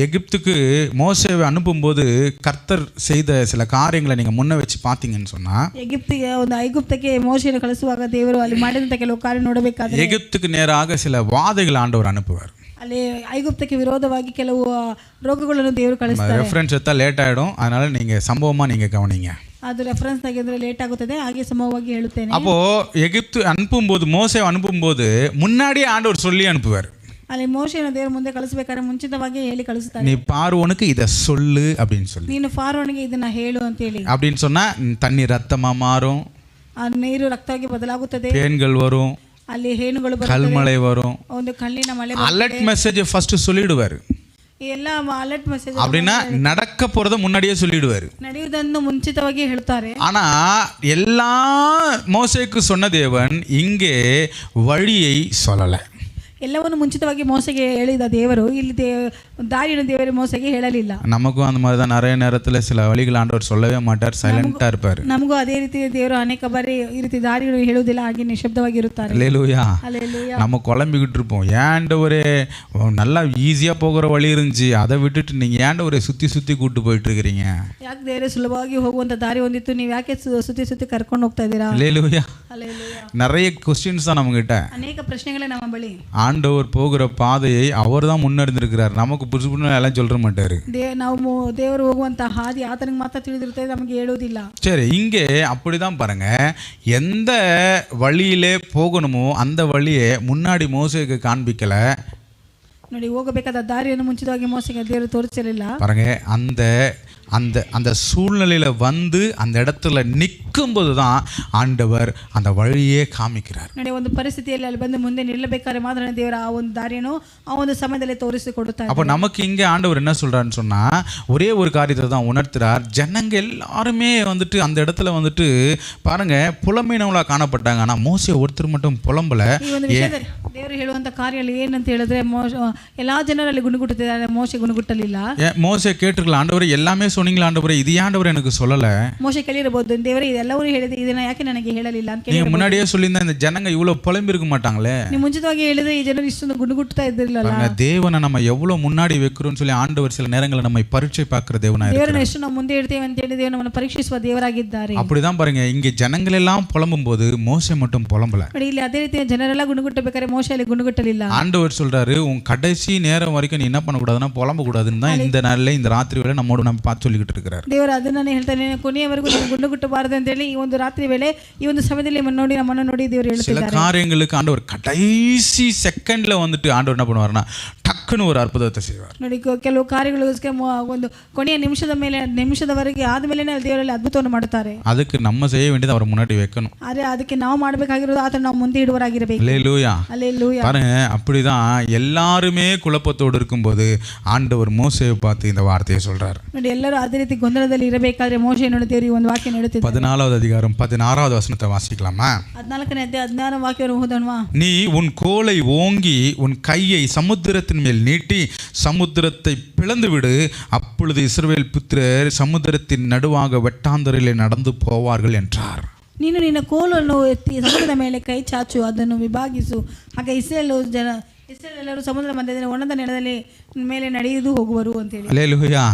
எகிப்துக்கு மோசேவை அனுப்பும்போது கர்த்தர் செய்த சில காரியங்களை நீங்க முன்ன வச்சு பார்த்தீங்கன்னு சொன்னா, ಐಗುಪ್ತಕ್ಕೆ ಮೋಶೆಯನ್ನು ಕಳಿಸುವಾಗ ದೇವರು ಅಲ್ಲಿ ಮಾಡಿದಂತ ಕೆಲವು ಕಾರ್ಯ ನೋಡಬೇಕಾದ್ರೆ எகிப்துக்கு நேராக சில வாதைகள் ஆண்டவர் அனுப்புவார். ಅಲ್ಲಿ ಐಗುಪ್ತಕ್ಕೆ ವಿರೋಧವಾಗಿ ಕೆಲವು ರೋಗಗಳನ್ನು ದೇವರು ಕಳಿಸ್ತಾರೆ. ரெஃபரன்ஸ் எடுத்தா லேட் ஆயிடும், அதனால நீங்க சம்பவமா நீங்க கவனிங்க. ಅದು ರೆಫರೆನ್ಸ್ ಆಗಿದ್ರೆ ಲೇಟ್ ಆಗುತ್ತದೆ, ಹಾಗೆ ಸಮವಾಗಿ ಹೇಳುತ್ತೇನೆ. அப்போ எகிப்து அனுப்பும்போது, மோசே அனுப்பும்போது முன்னாடியே ஆண்டவர் சொல்லி அனுப்புவார். ಅಲ್ಲಿ ಮೋಶೆಯನ್ನು ದೇವರು ಮುಂದೆ ಕಳಿಸಬೇಕಾದ್ರೆ ಮುಂಚಿತವಾಗಿ ಹೇಳಿ ಕಳಿಸ್ತಾರೆ, நீ பார்வோனுக்கு இதை சொல்லு அப்படின்னு சொல்லி. ನೀನು ಫಾರೋನಿಗೆ ಇದನ್ನ ಹೇಳು ಅಂತ ಹೇಳಿ. அப்படின்னு சொன்னா தண்ணி ரத்தமா மாறும், ಆ ನೀರು ರಕ್ತವಾಗಿ ಬದಲಾಗುತ್ತದೆ, பேன்கள் வரும், ಅಲ್ಲಿ ಹೇನುಗಳು ಬರುತ್ತವೆ, கல்மழை வரும். ಒಂದು ಕಲ್ಲಿನ ಮಳೆ அலர்ட் மெசேஜ் ஃபர்ஸ்ட் சொல்லிடுவாரு. ಎಲ್ಲ ಅಲರ್ಟ್ ಮೆಸೇಜ್ அப்படின்னா நடக்க போறத முன்னாடியே சொல்லிடுவாரு. ನಡೆಯುವುದನ್ನು ಮುಂಚಿತವಾಗಿ ಹೇಳ್ತಾರೆ. ஆனா எல்லா மோசேக்கு சொன்ன தேவன் இங்கே வழியை சொல்லல. ಎಲ್ಲವನ್ನು ಮುಂಚಿತವಾಗಿ ಮೋಸೆಗೆ ಹೇಳಿದ ದೇವರು ಇಲ್ಲಿ ದಾರಿಯನ್ನು ದೇವರು ಮೋಸೆಗೆ ಹೇಳಲಿಲ್ಲ. நமக்கும் அந்த மாதிரி தான் நிறைய நேரத்தில் சில வழிகள் ஆண்டவர் சொல்லவே மாட்டார், சைலண்டா இருப்பார். ನಮಗೂ ಅದೇ ರೀತಿ ದೇವರು ಅನೇಕ ಬಾರಿ ಈ ರೀತಿ ದಾರಿಗಳು ಹೇಳುವುದಿಲ್ಲ, ಹಾಗೆ ನಿಶಬ್ದವಾಗಿರುತ್ತಾರೆ. அல்லேலூயா. அல்லேலೂಯಾ. நம்ம குழம்பிக்கிட்டு இருப்போம், ஏண்டவரே நல்லா ஈஸியாக போகிற வழி இருந்துச்சு, அதை விட்டுட்டு நீங்கள் ஏண்டவரே சுற்றி சுற்றி கூட்டு போயிட்டு இருக்கிறீங்க. ಯಾಕೆ ದೇವರು ಸುಲಭವಾಗಿ ಹೋಗುವಂತ ದಾರಿ ಹೊಂದಿತ್ತು, ನೀವು ಯಾಕೆ ಸುತ್ತಿ ಸುತ್ತಿ ಕರ್ಕೊಂಡು ಹೋಗ್ತಾ ಇದ್ದೀರಾ? அல்லேலூயா. அல்லேலூயா. நிறைய கொஸ்டின்ஸ் தான் நம்மகிட்ட. ಅನೇಕ ಪ್ರಶ್ನೆಗಳೇ ನಮ್ಮ ಬಳಿ. ஆண்டவர் போகிற பாதையை அவர் தான் முன்னெடுத்திருக்கிறார், நமக்கு புதுசு புதுசு எல்லாம் சொல்ல மாட்டாரு. ನಾವು ದೇವರು ಹೋಗುವಂತ ಹಾದಿ ಆತನಿಗೆ ಮಾತ್ರ ತಿಳಿದಿರ್ತದೆ, ನಮಗೆ ಹೇಳುವುದಿಲ್ಲ. சரி, இங்கே அப்படிதான் பாருங்க, எந்த வழியிலே போகணுமோ அந்த வழியை முன்னாடி மோசேக்கு காண்பிக்கல. ನೋಡಿ, ಹೋಗಬೇಕಾದ ದಾರಿಯನ್ನು ಮುಂಚಿತವಾಗಿ ಮೋಸೆಗೆ ದೇವರು ತೋರಿಸಲಿಲ್ಲ. பாருங்க, அந்த அந்த அந்த சூழ்நிலையில் வந்து அந்த இடத்துல நிற்கும்போது தான் ஆண்டவர் அந்த வழியே காமிக்கிறார். ನೋಡಿ, ಒಂದು ಪರಿಸ್ಥಿತಿಯಲ್ಲಿ ಅಲ್ಲಿ ಬಂದು ಮುಂದೆ ನಿಲ್ಲಬೇಕಾದ್ರೆ ಮಾತ್ರ ದೇವರು ಆ ಒಂದು ದಾರಿಯನ್ನು ಆ ಒಂದು ಸಮಯದಲ್ಲಿ ತೋರಿಸಿಕೊಡುತ್ತಾರೆ. அப்போ நமக்கு இங்கே ஆண்டவர் என்ன சொல்றாருன்னு சொன்னா, ஒரே ஒரு காரியத்தை தான் உணர்த்துறார். ஜனங்க எல்லாருமே வந்துட்டு அந்த இடத்துல வந்துட்டு பாருங்க புலமையினவங்களா காணப்பட்டாங்க, ஆனால் மோசே ஒருத்தர் மட்டும் புலம்பல. ಈ ಒಂದು ವಿಷಯದಲ್ಲಿ ದೇವರು ಹೇಳುವಂತ ಕಾರ್ಯದಲ್ಲಿ ಏನಂತ ಹೇಳಿದ್ರೆ, ಎಲ್ಲಾ ಜನರಲ್ಲಿ ಗುಣಗುಟ್ಟುತ್ತಿದ್ದಾರೆ, ಮೋಸೆ ಗುಣಗುಟ್ಟಲಿಲ್ಲ. மோசே கேட்டிருக்கலாம், ஆண்டவரே எல்லாமே சொன்னீங்களா ஆண்டவரே, இது ஆண்டவரே எனக்கு சொல்லல. ಮೋಸೆ ಕೇಳಿರಬಹುದು, ದೇವರೇ ಇದೆಲ್ಲವೂ ಹೇಳಿದೆ, ಇದನ್ನ ಯಾಕೆ ನನಗೆ ಹೇಳಲಿಲ್ಲ ಅಂತ ಕೇಳಿ. நீங்க முன்னாடியே சொல்லியிருந்தா இந்த ஜனங்க இவ்வளவு புலம்பி இருக்க மாட்டாங்களே. ನೀವು ಮುಂಚಿತವಾಗಿ ಹೇಳಿದ್ರೆ ಈ ಜನರು ಇಷ್ಟೊಂದು ಗುಣಗುಟ್ಟುತ್ತಾ ಇದ್ದಿರಲಿಲ್ಲ. தேவனை நம்ம எவ்வளவு முன்னாடி வைக்கிறோம்னு சொல்லி ஆண்டவர் சில நேரங்களில் நம்மை பரீட்சை பார்க்கிற தேவனா இருக்கிறார். ದೇವರನ್ನ ಎಷ್ಟು ನಾವು ಮುಂದೆ ಇಡ್ತೇವೆ ಅಂತ ಹೇಳಿ ದೇವರು ನಮ್ಮನ್ನು ಪರೀಕ್ಷಿಸುವ ದೇವರಾಗಿದ್ದಾರೆ. அப்படிதான் பாருங்க, இங்கே ஜனங்கள் எல்லாம் புலம்பும் போது மோசே மட்டும் புலம்பல. ನೋಡಿ, ಇಲ್ಲಿ ಅದೇ ರೀತಿ ಜನರೆಲ್ಲ ಗುಣಗುಟ್ಟಬೇಕಾದ್ರೆ ಮೋಸೆಯಲ್ಲಿ ಗುಣಗುಟ್ಟಲಿಲ್ಲ. ஆண்டவர் சொல்றாரு, உன் கடைசி நேரம் வரைக்கும் நீ என்ன பண்ணக்கூடாதுன்னா புலம்ப கூடாதுன்னு தான் இந்த நாளில் இந்த ராத்திரி வேளை நம்மோடு நம்ம பார்த்து சொல்லிக்கிட்டு இருக்கிறார். ದೇವರು ಅದನ್ನೇ ಹೇಳ್ತಾನೆ, ಕೊನೆಯವರೆಗೂ ನೀವು ಗುಣಗುಟ್ಟಬಾರದು ಅಂತ ಹೇಳಿ ಈ ಒಂದು ರಾತ್ರಿ ವೇಳೆ ಈ ಒಂದು ಸಮಯದಲ್ಲಿ ನಮ್ಮನ್ನು ನೋಡಿ ದೇವರು சில ಹೇಳ್ತಿದ್ದಾರೆ. காரியங்களுக்கு ஆண்டவர் கடைசி செகண்ட்ல வந்துட்டு ஆண்டவர் என்ன பண்ணுவாருன்னா டக்குன்னு ஒரு அற்புதத்தை செய்வார். ನೋಡಿ, ಕೆಲವು ಕಾರ್ಯಗಳು ಒಂದು ಕೊನೆಯ ನಿಮಿಷದವರೆಗೆ ಆದಮೇಲೆ ದೇವರಲ್ಲಿ ಅದ್ಭುತವನ್ನು ಮಾಡುತ್ತಾರೆ. அதுக்கு நம்ம செய்ய வேண்டியது அவரை முன்னாடி வைக்கணும். ಆದರೆ ಅದಕ್ಕೆ ನಾವು ಮಾಡಬೇಕಾಗಿರೋದು ಆತನ ನಾವು ಮುಂದೆ ಇಡುವರಾಗಿರಬೇಕು. அல்லேலூயா. அல்லேலூயா. பாருங்க, அப்படிதான் எல்லாருமே குழப்பத்தோடு இருக்கும்போது ஆண்டவர் மோசேவை பார்த்து இந்த வார்த்தையை சொல்றார். ನೋಡಿ, ಎಲ್ಲರೂ ಅದೇ ರೀತಿ ಗೊಂದಲದಲ್ಲಿ ಇರಬೇಕಾದ್ರೆ ಮೋಶೆಯನ್ನು ದೇವರು ಈ ಒಂದು ವಾಕ್ಯ ನೀಡುತ್ತಿದ್ದಾರೆ. 14வது அதிகாரம் 16வது வசனத்தை வாசிக்கலாமா? 14ನೇ ಅಧ್ಯಾಯ 16ನೇ ವಾಕ್ಯವನ್ನು ಓದೋಣವಾ? நீ உன் கோலை ஓங்கி உன் கையை சமுத்திரத்தின் மேல் நீட்டி சமுத்திரத்தை பிளந்து விடு, அப்பொழுது இஸ்ரவேல் புத்திரர் சமுத்திரத்தின் நடுவாக வெட்டாந்தரையிலே நடந்து போவார்கள் என்றார். ನೀನು ನಿನ್ನ ಕೋಲನ್ನು ಎತ್ತಿ ಸಮುದ್ರದ ಮೇಲೆ ಕೈ ಚಾಚು, ಅದನ್ನು ವಿಭಾಗಿಸು, ಆಗ ಇಸ್ರೇಲೆಲ್ಲರೂ ಸಮುದ್ರ ಮಧ್ಯದಲ್ಲಿ ಒಣದ ನೆಲದಲ್ಲಿ ಮೇಲೆ ನಡೆಯುವುದು ಹೋಗುವರು ಅಂತ ಹೇಳಿ. அல்லேலூயா.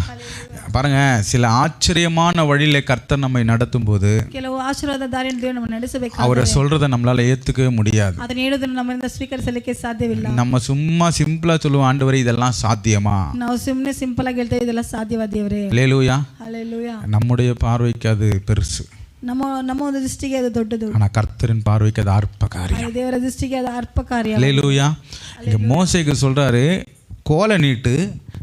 பாருங்க, சில ஆச்சரியமான வழியில கர்த்தர் நம்மை நடத்தும் போது ಕೆಲವು ಆಶೀರ್ವಾದ ದಾರಿಯನ್ನು ದೇವರು ನಮ್ಮನ್ನು ನಡೆಸಬೇಕು. அவரை சொல்றதை நம்மளால ஏத்துக்கவே முடியாது. ಅದನ್ನು ಹೇಳೋದನ್ನು ನಮ್ಮಿಂದ ಸ್ವೀಕರಿಸಲಿಕ್ಕೆ ಸಾಧ್ಯವಿಲ್ಲ. நம்ம சும்மா சிம்பிளா சொல்லுவோம், ஆண்டவரே இதெல்லாம் சாத்தியமா? ನಾವು ಸುಮ್ಮನೆ ಸಿಂಪಲ್ ಆಗಿ ಹೇಳ್ತೇವೆ, ಇದೆಲ್ಲ ಸಾಧ್ಯವಾ ದೇವರೇ? அல்லேலூயா. ಹಲ್ಲೆಲೂಯಾ. நம்முடைய பார்வைக்கு அது பெருசு, ನಮ್ಮ ಒಂದು ದೃಷ್ಟಿಗೆ ಅದು ದೊಡ್ಡದು, ஆனா கர்த்தரின் பார்வைக்கு அது அற்ப காரியம். ದೇವರ ದೃಷ್ಟಿಗೆ ಅದು ಅರ್ಪ ಕಾರ್ಯ. அல்லேலூயா. இங்க மோசேக்கு சொல்றாரு, கோலை நீட்டு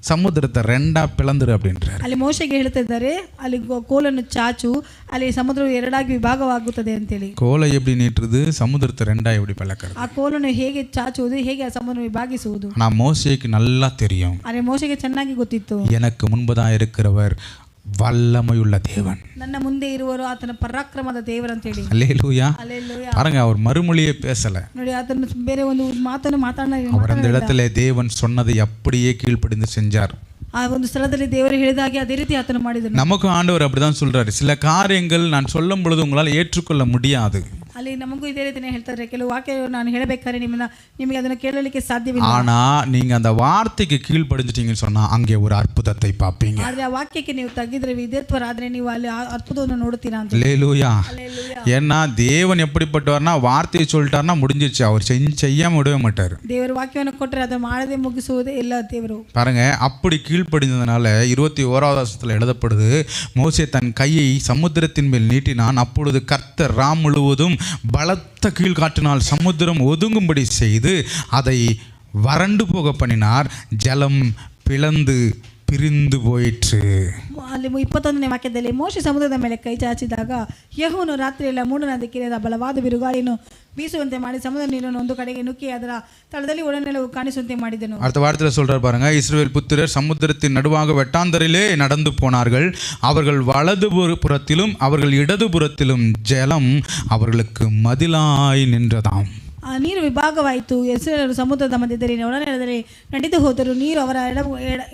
சமுத்திரத்தை ரெண்டா பிளந்துரு அப்படின்றாரு. ಅಲ್ಲಿ ಮೋಶೆಗೆ ಹೇಳ್ತಿದ್ದಾರೆ, ಅಲ್ಲಿ ಕೋಲನ್ನು ಚಾಚು, ಅಲ್ಲಿ ಸಮುದ್ರವು ಎರಡಾಗಿ ವಿಭಾಗವಾಗುತ್ತದೆ ಅಂತೇಳಿ. கோலை எப்படி நீட்டுறது, சமுத்திரத்தை ரெண்டா எப்படி பிளக்கிறது? ಆ ಕೋಲನ್ನು ಹೇಗೆ ಚಾಚುವುದು, ಹೇಗೆ ಆ ಸಮುದ್ರ ವಿಭಾಗಿಸುವುದು? ஆனா மோசேக்கு நல்லா தெரியும், ಆದರೆ ಮೋಶೆಗೆ ಚೆನ್ನಾಗಿ ಗೊತ್ತಿತ್ತು, எனக்கு முன்பதா இருக்கிறவர் வல்லமையுள்ள தேவன், ನನ್ನ ಮುಂದೆ ಇರುವರು ಆತನ ಪರಾಕ್ರಮದ ದೇವರಂತೇಳಿ. அல்லேலூயா. அல்லேலூயா. பாருங்க, அவர் மறுமொழியே பேசல. ನೋಡಿ, ಆತನ ಬೇರೆ ಒಂದು ಮಾತನ್ನು அவர் அந்த இடத்துல தேவன் சொன்னதை அப்படியே கீழ்ப்படிந்து செஞ்சார். ಆ ಒಂದು ಸ್ಥಳದಲ್ಲಿ ದೇವರು ಹೇಳಿದಾಗೆ ಅದೇ ರೀತಿ ಆತನು ಮಾಡಿದನು. நமக்கு ஆண்டவர் அப்படிதான் சொல்றாரு, சில காரியங்கள் நான் சொல்லும் பொழுது உங்களால் ஏற்றுக்கொள்ள முடியாது. ಅಲ್ಲಿ ನಮಗೂ ಇದೇ ರೀತಿನೇ ಹೇಳ್ತಾರೆ, ಕೆಲವು ವಾಕ್ಯ ನಾನು ಹೇಳಬೇಕಾದ್ರೆ ನಿಮಗೆ ಅದನ್ನು ಕೇಳಲಿಕ್ಕೆ ಸಾಧ್ಯವಿಲ್ಲ. ஆனா நீங்க அந்த வார்த்தைக்கு கீழ்ப்படிஞ்சிட்டீங்கன்னு சொன்னா அங்கே ஒரு அற்புதத்தை பார்ப்பீங்க. ಆದ್ರೆ ಆ ವಾಕ್ಯಕ್ಕೆ ನೀವು ತಗ್ಗಿದ್ರೆ, ವಿಧೇಯತ್ವರಾದ್ರೆ ನೀವು ಅಲ್ಲಿ ಅದ್ಭುತವನ್ನು ನೋಡುತ್ತೀರಾ ಅಂತ. அல்லேலூயா. ஏன்னா தேவன் எப்படிப்பட்டவர்னா வார்த்தையை சொல்லிட்டாருன்னா முடிஞ்சிருச்சு, அவர் செய்யாம விடவே மாட்டார். ದೇವರು ವಾಕ್ಯವನ್ನು ಕೊಟ್ಟರೆ ಅದನ್ನು ಮಾಡದೆ ಮುಗಿಸುವುದೇ ಇಲ್ಲ ದೇವರು. பாருங்க, அப்படி கீழ்ப்படிந்ததுனால 21வது வசனத்தில் எழுதப்படுது, மோசே தன் கையை சமுத்திரத்தின் மேல் நீட்டினான், அப்பொழுது கர்த்தர் ராம் முழுவதும் பலத்த கீழ்காற்றினால் சமுத்திரம் ஒதுங்கும்படி செய்து அதை வறண்டு போக பண்ணினார், ஜலம் பிளந்து பிரிந்து போயிற்று. ಅಲ್ಲಿ 21ನೇ ವಾಕ್ಯದಲ್ಲಿ ಮೋಶೆ ಸಮುದ್ರದ ಮೇಲೆ ಕೈ ಚಾಚಿದಾಗ ಯೆಹೋವನು ರಾತ್ರಿಯೆಲ್ಲ ಮೂಡಣ ದಿಕ್ಕಿನಿಂದ ಬಲವಾದ ಬಿರುಗಾಳಿಯನ್ನು ಬೀಸುವಂತೆ ಮಾಡಿ ಸಮುದ್ರ ನೀರನ್ನು ಒಂದು ಕಡೆಗೆ ನುಕ್ಕಿ ಅದರ ತಳದಲ್ಲಿ ಒಳನೆಲವು ಕಾಣಿಸುವಂತೆ ಮಾಡಿದನು. அடுத்த வாரத்தில் சொல்றார் பாருங்க, இஸ்ரவேல் புத்திரர் சமுத்திரத்தின் நடுவாக வெட்டாந்தரிலே நடந்து போனார்கள். அவர்கள் வலது புறத்திலும் அவர்கள் இடது புறத்திலும் ஜலம் அவர்களுக்கு மதிலாய் நின்றதாம். ಆ ನೀರು ವಿಭಾಗವಾಯಿತು. ಇಸ್ರಾಯೇಲರು ಸಮುದ್ರದ ಮಧ್ಯದಲ್ಲಿ ಒಳನೆಲದಲ್ಲಿ ನಡೆದು ಹೋದರು. ನೀರು ಅವರ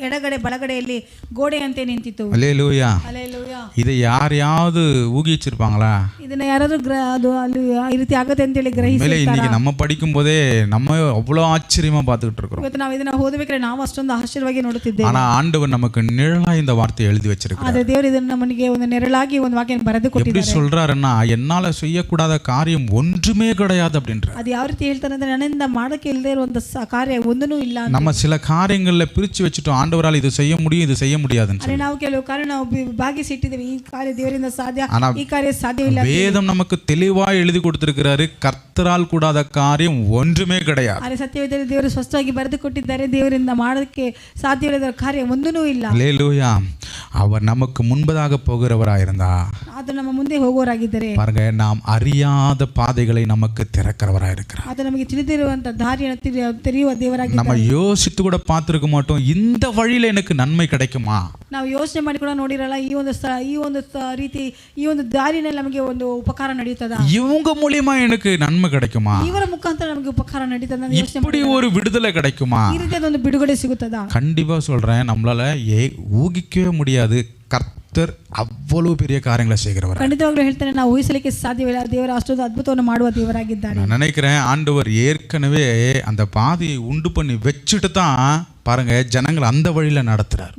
ಎಡಗಡೆ ಬಲಗಡೆಯಲ್ಲಿ ಗೋಡೆಯಂತೆ ನಿಂತಿತು. அல்லேலூயா. ಹಲ್ಲೆಲೂಯಾ. இதை யாரையாவது ஊகிச்சிருப்பாங்களா? ಇದನ್ನ ಯಾರಾದ್ರೂ ಅದು ಅಲ್ಲಿ ಈ ರೀತಿ ಆಗತ್ತೆ ಅಂತ ಹೇಳಿ ಗ್ರಹಿಸಿರ್ತಾರಾ? இன்னைக்கு நம்ம படிக்கும் போதே நம்ம அவ்வளோ ஆச்சரியமா பார்த்துக்கிட்டு இருக்கிறோம். ಇವತ್ತು ನಾವು ಇದನ್ನ ಓದಬೇಕಾದ್ರೆ ನಾವು ಅಷ್ಟೊಂದು ಆಶ್ಚರ್ಯವಾಗಿ ನೋಡುತ್ತಿದ್ದೇವೆ. ஆனா ஆண்டவர் நமக்கு நிழலா இந்த வார்த்தையை எழுதி வச்சிருக்கார். ಆದರೆ ದೇವರು ಇದನ್ನ ನಮಗೆ ಒಂದು ನೆರಳಾಗಿ ಒಂದು ವಾಕ್ಯ ಬರೆದು ಕೊಟ್ಟಿದ್ದಾರೆ. எப்படி சொல்றாருன்னா, என்னால செய்யக்கூடாத காரியம் ஒன்றுமே கிடையாது அப்படின்றார். ಅದು ಯಾವ ರೀತಿ ಹೇಳ್ತಾರೆ ಅಂದ್ರೆ, ನನ್ನಿಂದ ಮಾಡಕ್ಕೆ ಇಲ್ಲದೆ ಇರುವಂತ ಕಾರ್ಯ ಒಂದೂ ಇಲ್ಲ. நம்ம சில காரியங்கள்ல பிரிச்சு வச்சுட்டோம், ஆண்டவரால் இது செய்ய முடியும் இது செய்ய முடியாதுன்னு சொல்லி. ನಾವು ಕೆಲವು ಕಾರ್ಯ ನಾವು ಭಾಗಿಸಿ ಇಟ್ಟಿದ್ದೇವೆ, ಈ ಕಾರ್ಯ ದೇವರಿಂದ ಸಾಧ್ಯ, ಈ ಕಾರ್ಯ ಸಾಧ್ಯವಿಲ್ಲ. வேதம் நமக்கு தெளிவாய் எழுதி கொடுத்திருக்கிறாரு, கர்த்தரால் கூடாத காரியம் ஒன்றுமே கிடையாது. ಆದರೆ ಸತ್ಯವೇದದಲ್ಲಿ ದೇವರು ಸ್ಪಷ್ಟವಾಗಿ ಬರೆದು ಕೊಟ್ಟಿದ್ದಾರೆ, ದೇವರಿಂದ ಮಾಡೋದಕ್ಕೆ ಸಾಧ್ಯವಿಲ್ಲದ ಕಾರ್ಯ ಒಂದೂ ಇಲ್ಲ. அல்லேலூயா. அவர் நமக்கு முன்பதாக போகிறவராயிருந்தா, ಅದು ನಮ್ಮ ಮುಂದೆ ಹೋಗೋರಾಗಿದ್ದಾರೆ. பாருங்க, நாம் அறியாத பாதைகளை நமக்கு திறக்கிறவராயிருக்கிறார். ಅದು ನಮಗೆ ತಿಳಿದಿರುವಂತ ದಾರಿಯನ್ನು ತೆರೆಯುವ ದೇವರಾಗಿದ್ದಾರೆ. நம்ம யோசித்து கூட பார்த்திருக்க மாட்டோம், இந்த வழியில எனக்கு நன்மை கிடைக்குமா? ನಾವು ಯೋಚನೆ ಮಾಡಿ ಕೂಡ ನೋಡಿರಲ್ಲ, ಈ ಒಂದು ರೀತಿ ಈ ಒಂದು ದಾರಿನಲ್ಲಿ ನಮಗೆ ಒಂದು ಉಪಕಾರ ನಡೆಯುತ್ತದೆ, இவங்க மூலியமா எனக்கு நன்மை கிடைக்குமா, ಇವರ ಮುಖಾಂತರ ನಮಗೆ ಉಪಕಾರ ನಡೀತದ, இப்படி ஒரு விடுதலை கிடைக்குமா? ಈ ರೀತಿಯ ಒಂದು ಬಿಡುಗಡೆ ಸಿಗುತ್ತದಾ? கண்டிப்பா சொல்றேன், நம்மளால ஊகிக்கவே முடியாது. கர்த்தர் அவ்வளவு பெரிய காரியங்களை செய்கிறவர். ಖಂಡಿತವಾಗ್ಲೂ ಹೇಳ್ತಾರೆ, ನಾವು ಊಹಿಸಲಿಕ್ಕೆ ಸಾಧ್ಯವಿಲ್ಲ. ದೇವರ ಅಷ್ಟೊಂದು ಅದ್ಭುತವನ್ನು ಮಾಡುವ ದೇವರಾಗಿದ್ದಾರೆ. நான் நினைக்கிறேன், ஆண்டவர் ஏற்கனவே அந்த பாதையை உண்டு பண்ணி வச்சுட்டு தான் பாருங்க ஜனங்கள் அந்த வழியில நடத்துறார்.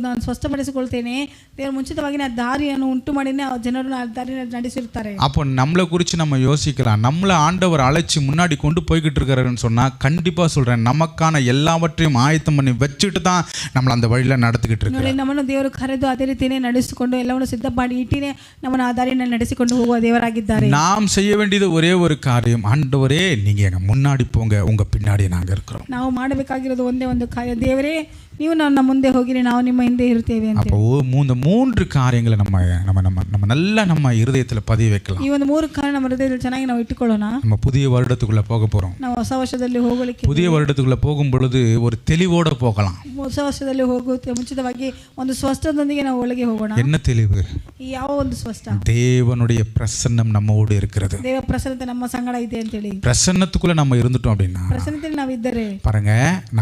ನಾನು ಸ್ಪಷ್ಟಪಡಿಸಿಕೊಳ್ತೇನೆ, ದೇವರು ಮುಂಚಿತವಾಗಿ ಆ ದಾರಿಯನ್ನು ಉಂಟು ಮಾಡಿನೇ ಆ ಜನರನ್ನು ಆ ದಾರಿಯನ್ನು ನಡೆಸಿರ್ತಾರೆ. அப்போ நம்மளை குறித்து நம்ம யோசிக்கலாம், நம்மளை ஆண்டவர் அழைச்சி முன்னாடி கொண்டு போய்கிட்டு இருக்கிறாருன்னு சொன்னா, கண்டிப்பா சொல்றேன், நமக்கான எல்லாவற்றையும் ஆயத்தம் பண்ணி வச்சுட்டு தான் நம்மளை அந்த வழியில நடத்திக்கிட்டு இருக்காரு. ನಮ್ಮನ್ನು ದೇವರು ಕರೆದು ಅದೇ ರೀತಿಯೇ ನಡೆಸಿಕೊಂಡು ಎಲ್ಲವನ್ನು ಸಿದ್ಧ ಮಾಡಿ ಇಟ್ಟಿನೇ ನಮ್ಮನ್ನು ಆ ದಾರಿಯನ್ನು ನಡೆಸಿಕೊಂಡು ಹೋಗುವ ದೇವರಾಗಿದ್ದಾರೆ. நாம் செய்ய வேண்டியது ஒரே ஒரு காரியம், ஆண்டவரே நீங்க எங்க முன்னாடி போங்க, உங்க பின்னாடி நாங்க இருக்கிறோம். ನಾವು ಮಾಡಬೇಕಾಗಿರೋದು ಒಂದೇ ಒಂದು ಕಾರ್ಯ, ದೇವರೇ ನೀವು ನಮ್ಮ ಮುಂದೆ ಹೋಗಿರಿ, ನಾವು ನಿಮ್ಮ ಹಿಂದೆ ಇರುತ್ತೇವೆ ಅಂತ. அப்போ மூன்று காரியங்களை நம்ம நல்லா நம்ம இருதயத்துல பதிய வைக்கலாம். ಈ ಒಂದು ಮೂರು ಕಾರ್ಯ ನಮ್ಮ ಹೃದಯದಲ್ಲಿ ಚೆನ್ನಾಗಿ ನಾವು ಇಟ್ಟುಕೊಳ್ಳೋಣ. நம்ம புதிய வருடத்துக்குள்ள போக போறோம். ನಾವು ಹೊಸ ವರ್ಷದಲ್ಲಿ ಹೋಗಲಿಕ್ಕೆ, புதிய வருடத்துக்குள்ள போகும் பொழுது ஒரு தெளிவோட போகலாம். ಹೊಸ ವರ್ಷದಲ್ಲಿ ಹೋಗುತ್ತೆ ಮುಂಚಿತವಾಗಿ ಒಂದು ಸ್ಪಷ್ಟದೊಂದಿಗೆ ನಾವು ಒಳಗೆ ಹೋಗೋಣ. என்ன தெளிவு? ಯಾವ ಒಂದು ಸ್ಪಷ್ಟ? தேவனுடைய பிரசன்னம் நம்மோடு இருக்கிறது. ದೇವ ಪ್ರಸನ್ನತೆ ನಮ್ಮ ಸಂಗಡ ಇದೆ ಅಂತ ಹೇಳಿ, பிரசன்னத்துக்குள்ள நம்ம இருந்துட்டோம் அப்படின்னா, ಪ್ರಸನ್ನತೆಯಲ್ಲಿ ನಾವು ಇದ್ದರೆ பாருங்க,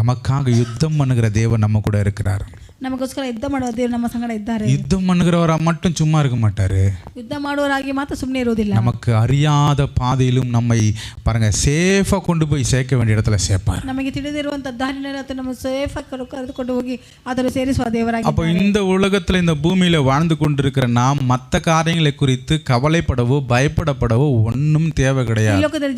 நமக்காக யுத்தம் பண்ணுகிற தேவன் நம்ம கூட இருக்கிறார். ನಮಗೋಸ್ಕರ ಯುದ್ಧ ಮಾಡುವ ದೇವರು ನಮ್ಮ ಸಂಗಡ ಇದ್ದಾರೆ. யுத்தம் பண்ணுகிறவரா மட்டும் சும்மா இருக்க மாட்டாரு. ಯುದ್ಧ ಮಾಡುವವರಾಗಿ ಮಾತ್ರ ಸುಮ್ಮನೆ ಇರೋದಿಲ್ಲ. நமக்கு அறியாத பாதையிலும் நம்மை பாருங்க சேஃபா கொண்டு போய் சேர்க்க வேண்டிய இடத்துல சேர்ப்பார். ನಮಗೆ ತಿಳಿದಿರುವಂತ ದಾರಿನಲ್ಲಿ ನಮ್ಮ ಸೇಫ್ ಆಗಿ ಕರೆದುಕೊಂಡು ಹೋಗಿ ಅದನ್ನು ಸೇರಿಸುವ ದೇವರಾಗಿ. அப்போ இந்த உலகத்துல இந்த பூமியில வாழ்ந்து கொண்டிருக்கிற நாம் மற்ற காரியங்களை குறித்து கவலைப்படவோ பயப்படப்படவோ ஒன்றும் தேவை கிடையாது. ಈ ಲೋಕದಲ್ಲಿ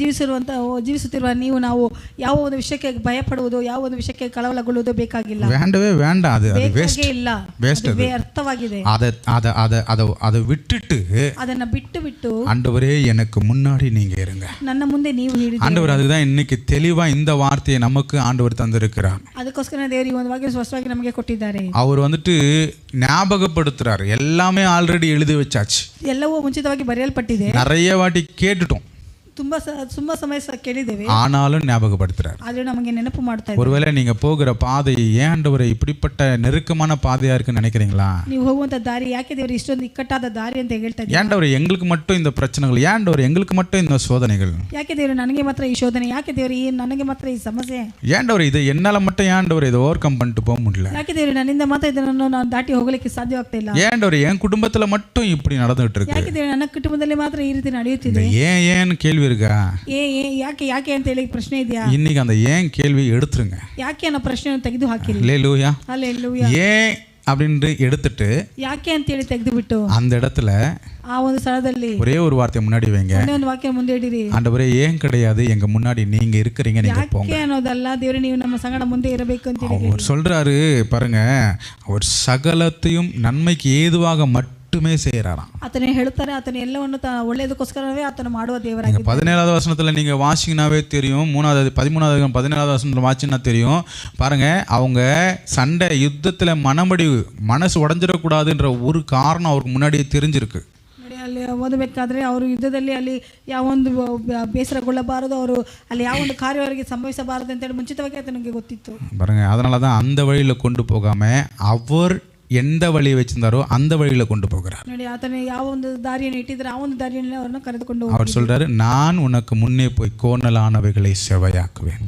ಜೀವಿಸುತ್ತಿರುವ ನೀವು ನಾವು ಯಾವ ಒಂದು ವಿಷಯಕ್ಕೆ ಭಯಪಡುವುದು, ಯಾವ ಒಂದು ವಿಷಯಕ್ಕೆ ಕಳವಳಗೊಳ್ಳುವುದು ಬೇಕಾಗಿಲ್ಲ. வேண்டவே வேண்டாம். அது வேஸ்ட் ಇಲ್ಲ, வேஸ்ட். ಅದು ಅರ್ಥವಾಗಿದೆ. அதை விட்டுட்டு ಅದನ್ನ ಬಿಟ್ಟು ஆண்டவரே எனக்கு முன்னாடி நீங்க இருங்க, ನನ್ನ ಮುಂದೆ ನೀವು ಹಿಡಿದು. ஆண்டவர் அதுதான் இன்னைக்கு தெளிவா இந்த வார்த்தையை நமக்கு ஆண்டவர் தந்திருக்கிறார். ಅದಕ್ಕೋಸ್ಕರ ದೇವರು ಈ ಒಂದು ವಾಕ್ಯ ಸ್ಪಷ್ಟವಾಗಿ ನಮಗೆ ಕೊಟ್ಟಿದ್ದಾರೆ. அவர் வந்துட்டு ஞாபகப்படுத்துறாரு, எல்லாமே ஆல்ரெடி எழுதி வச்சாச்சு, ಎಲ್ಲವೂ ಮುಂಚಿತವಾಗಿ ಬರೆಯಲ್ಪಟ್ಟಿದೆ, நிறைய வாட்டி கேட்டுட்டோம், ತುಂಬಾ ಸಮಯ ಕೇಳಿದ್ದೇವೆ, ஆனாலும் ஞாபகப்படுத்துறாரு. ಆದ್ರೆ ನಮಗೆ ನೆನಪು ಮಾಡ್ತಾ ಇದ್ದಾರೆ. ஒருவேளை நீங்க போகிற பாதை ஏன் ஆண்டவரே இப்படிப்பட்ட நெருக்கமான பாதையா இருக்குன்னு நினைக்கிறீங்களா? ನೀವು ಹೋಗುವಂತ ದಾರಿ ಯಾಕೆ ದೇವರು ಇಷ್ಟೊಂದು ಇಕ್ಕಟ್ಟಾದ ದಾರಿ ಅಂತ ಹೇಳ್ತಾ ಇದ್ದಾರೆ? ஏன்டவரே எங்களுக்கு மட்டும் இந்த பிரச்சனைகள், ஏன்டவரே எங்களுக்கு மட்டும் இந்த சோதனைகள், ಯಾಕೆ ದೇವರು ನನಗೆ ಮಾತ್ರ ಈ ಶೋಧನೆ, ಯಾಕೆ ದೇವರು ನನಗೆ ಮಾತ್ರ ಈ ಸಮಸ್ಯೆ, ஏன்டவரே இது என்னால மட்டும் ஏன்டவரே இதை ஓவர் கம் பண்ணிட்டு போக முடியல, ಯಾಕೆ ದೇವರು ನನ್ನಿಂದ ಮಾತ್ರ ಇದನ್ನು ನಾನು ದಾಟಿ ಹೋಗಲಿಕ್ಕೆ ಸಾಧ್ಯವಾಗ್ತಾ ಇಲ್ಲ, ஏன்டவரே என் குடும்பத்துல மட்டும் இப்படி நடந்துட்டு இருக்கு, ಯಾಕೆ ದೇವರು ನನ್ನ ಕುಟುಂಬದಲ್ಲಿ ಮಾತ್ರ ಈ ರೀತಿ ನಡೆಯುತ್ತಿದೆ, ஏன் கேள்வி இருக்கா? ಯಾಕೆ ಅಂತ ಹೇಳಿ ಪ್ರಶ್ನೆ ಇದೆಯಾ? இன்னைக்கு அந்த ஏன் கேள்வி எடுத்துருங்க. ಯಾಕೆ ಅನ್ನೋ ಪ್ರಶ್ನೆಯನ್ನು ತೆಗೆದು ಹಾಕಿರಿ. அல்லேலூயா. அல்லேலூயா. ஏன் அப்படின்னு எடுத்துட்டு ಯಾಕೆ ಅಂತ ಹೇಳಿ ತೆಗೆದು ಬಿಟ್ಟು அந்த இடத்துல ಆ ಒಂದು ಸ್ಥಳದಲ್ಲಿ ஒரே ஒரு வார்த்தை முன்னாடி வைங்க, ಒಂದು ವಾಕ್ಯ ಮುಂದೆ ಇಡಿರಿ. ஆண்டவரே ஏன் கிடையாது, எங்க முன்னாடி நீங்க இருக்கிறீங்க, நீங்க போங்க. ಯಾಕೆ ಅನ್ನೋದಲ್ಲ, ದೇವರು ನೀವು ನಮ್ಮ ಸಂಗಡ ಮುಂದೆ ಇರಬೇಕು ಅಂತ ಹೇಳಿ அவர் சொல்றாரு பாருங்க, அவர் சகலத்தையும் நன்மைக்கு ஏதுவாக மட்டும் மட்டுமே செய்கிறாராம். ಆತನೇ ಹೇಳ್ತಾರೆ ಆತನ ಎಲ್ಲವನ್ನು ಒಳ್ಳೆಯದಕ್ಕೋಸ್ಕರವೇ ಆತನು ಮಾಡುವ ದೇವರಾಗಿದ್ದಾನೆ. 17வது வசனத்தில் நீங்கள் வாசிங்கனாவே தெரியும். 17வது வசனத்தில் வாசினா தெரியும். பாருங்க, அவங்க சண்டை யுத்தத்தில் மனசு உடஞ்சிடக்கூடாதுன்ற ஒரு காரணம் அவருக்கு முன்னாடியே தெரிஞ்சிருக்கு. ನೋಡಿ, ಅಲ್ಲಿ ಓದಬೇಕಾದ್ರೆ ಅವರು ಯುದ್ಧದಲ್ಲಿ ಅಲ್ಲಿ ಯಾವೊಂದು ಬೇಸರಗೊಳ್ಳಬಾರದು, ಅವರು ಅಲ್ಲಿ ಯಾವೊಂದು ಕಾರ್ಯ ಅವರಿಗೆ ಸಂಭವಿಸಬಾರದು ಅಂತೇಳಿ ಮುಂಚಿತವಾಗಿ ಆತನಿಗೆ ಗೊತ್ತಿತ್ತು. பாருங்க, அதனால தான் அந்த வழியில் கொண்டு போகாமல் அவர் எந்த வழியை வச்சிருந்தாரோ அந்த வழியில் கொண்டு போகிறார். ನೋಡಿ, ಆತನ ಯಾವ ಒಂದು ದಾರಿಯನ್ನು ಇಟ್ಟಿದ್ರೆ ಆ ಒಂದು ದಾರಿಯಲ್ಲಿ ಅವರನ್ನು ಕರೆದುಕೊಂಡು அவர் சொல்றாரு, நான் உனக்கு முன்னே போய் கோணலானவைகளை செவையாக்குவேன்.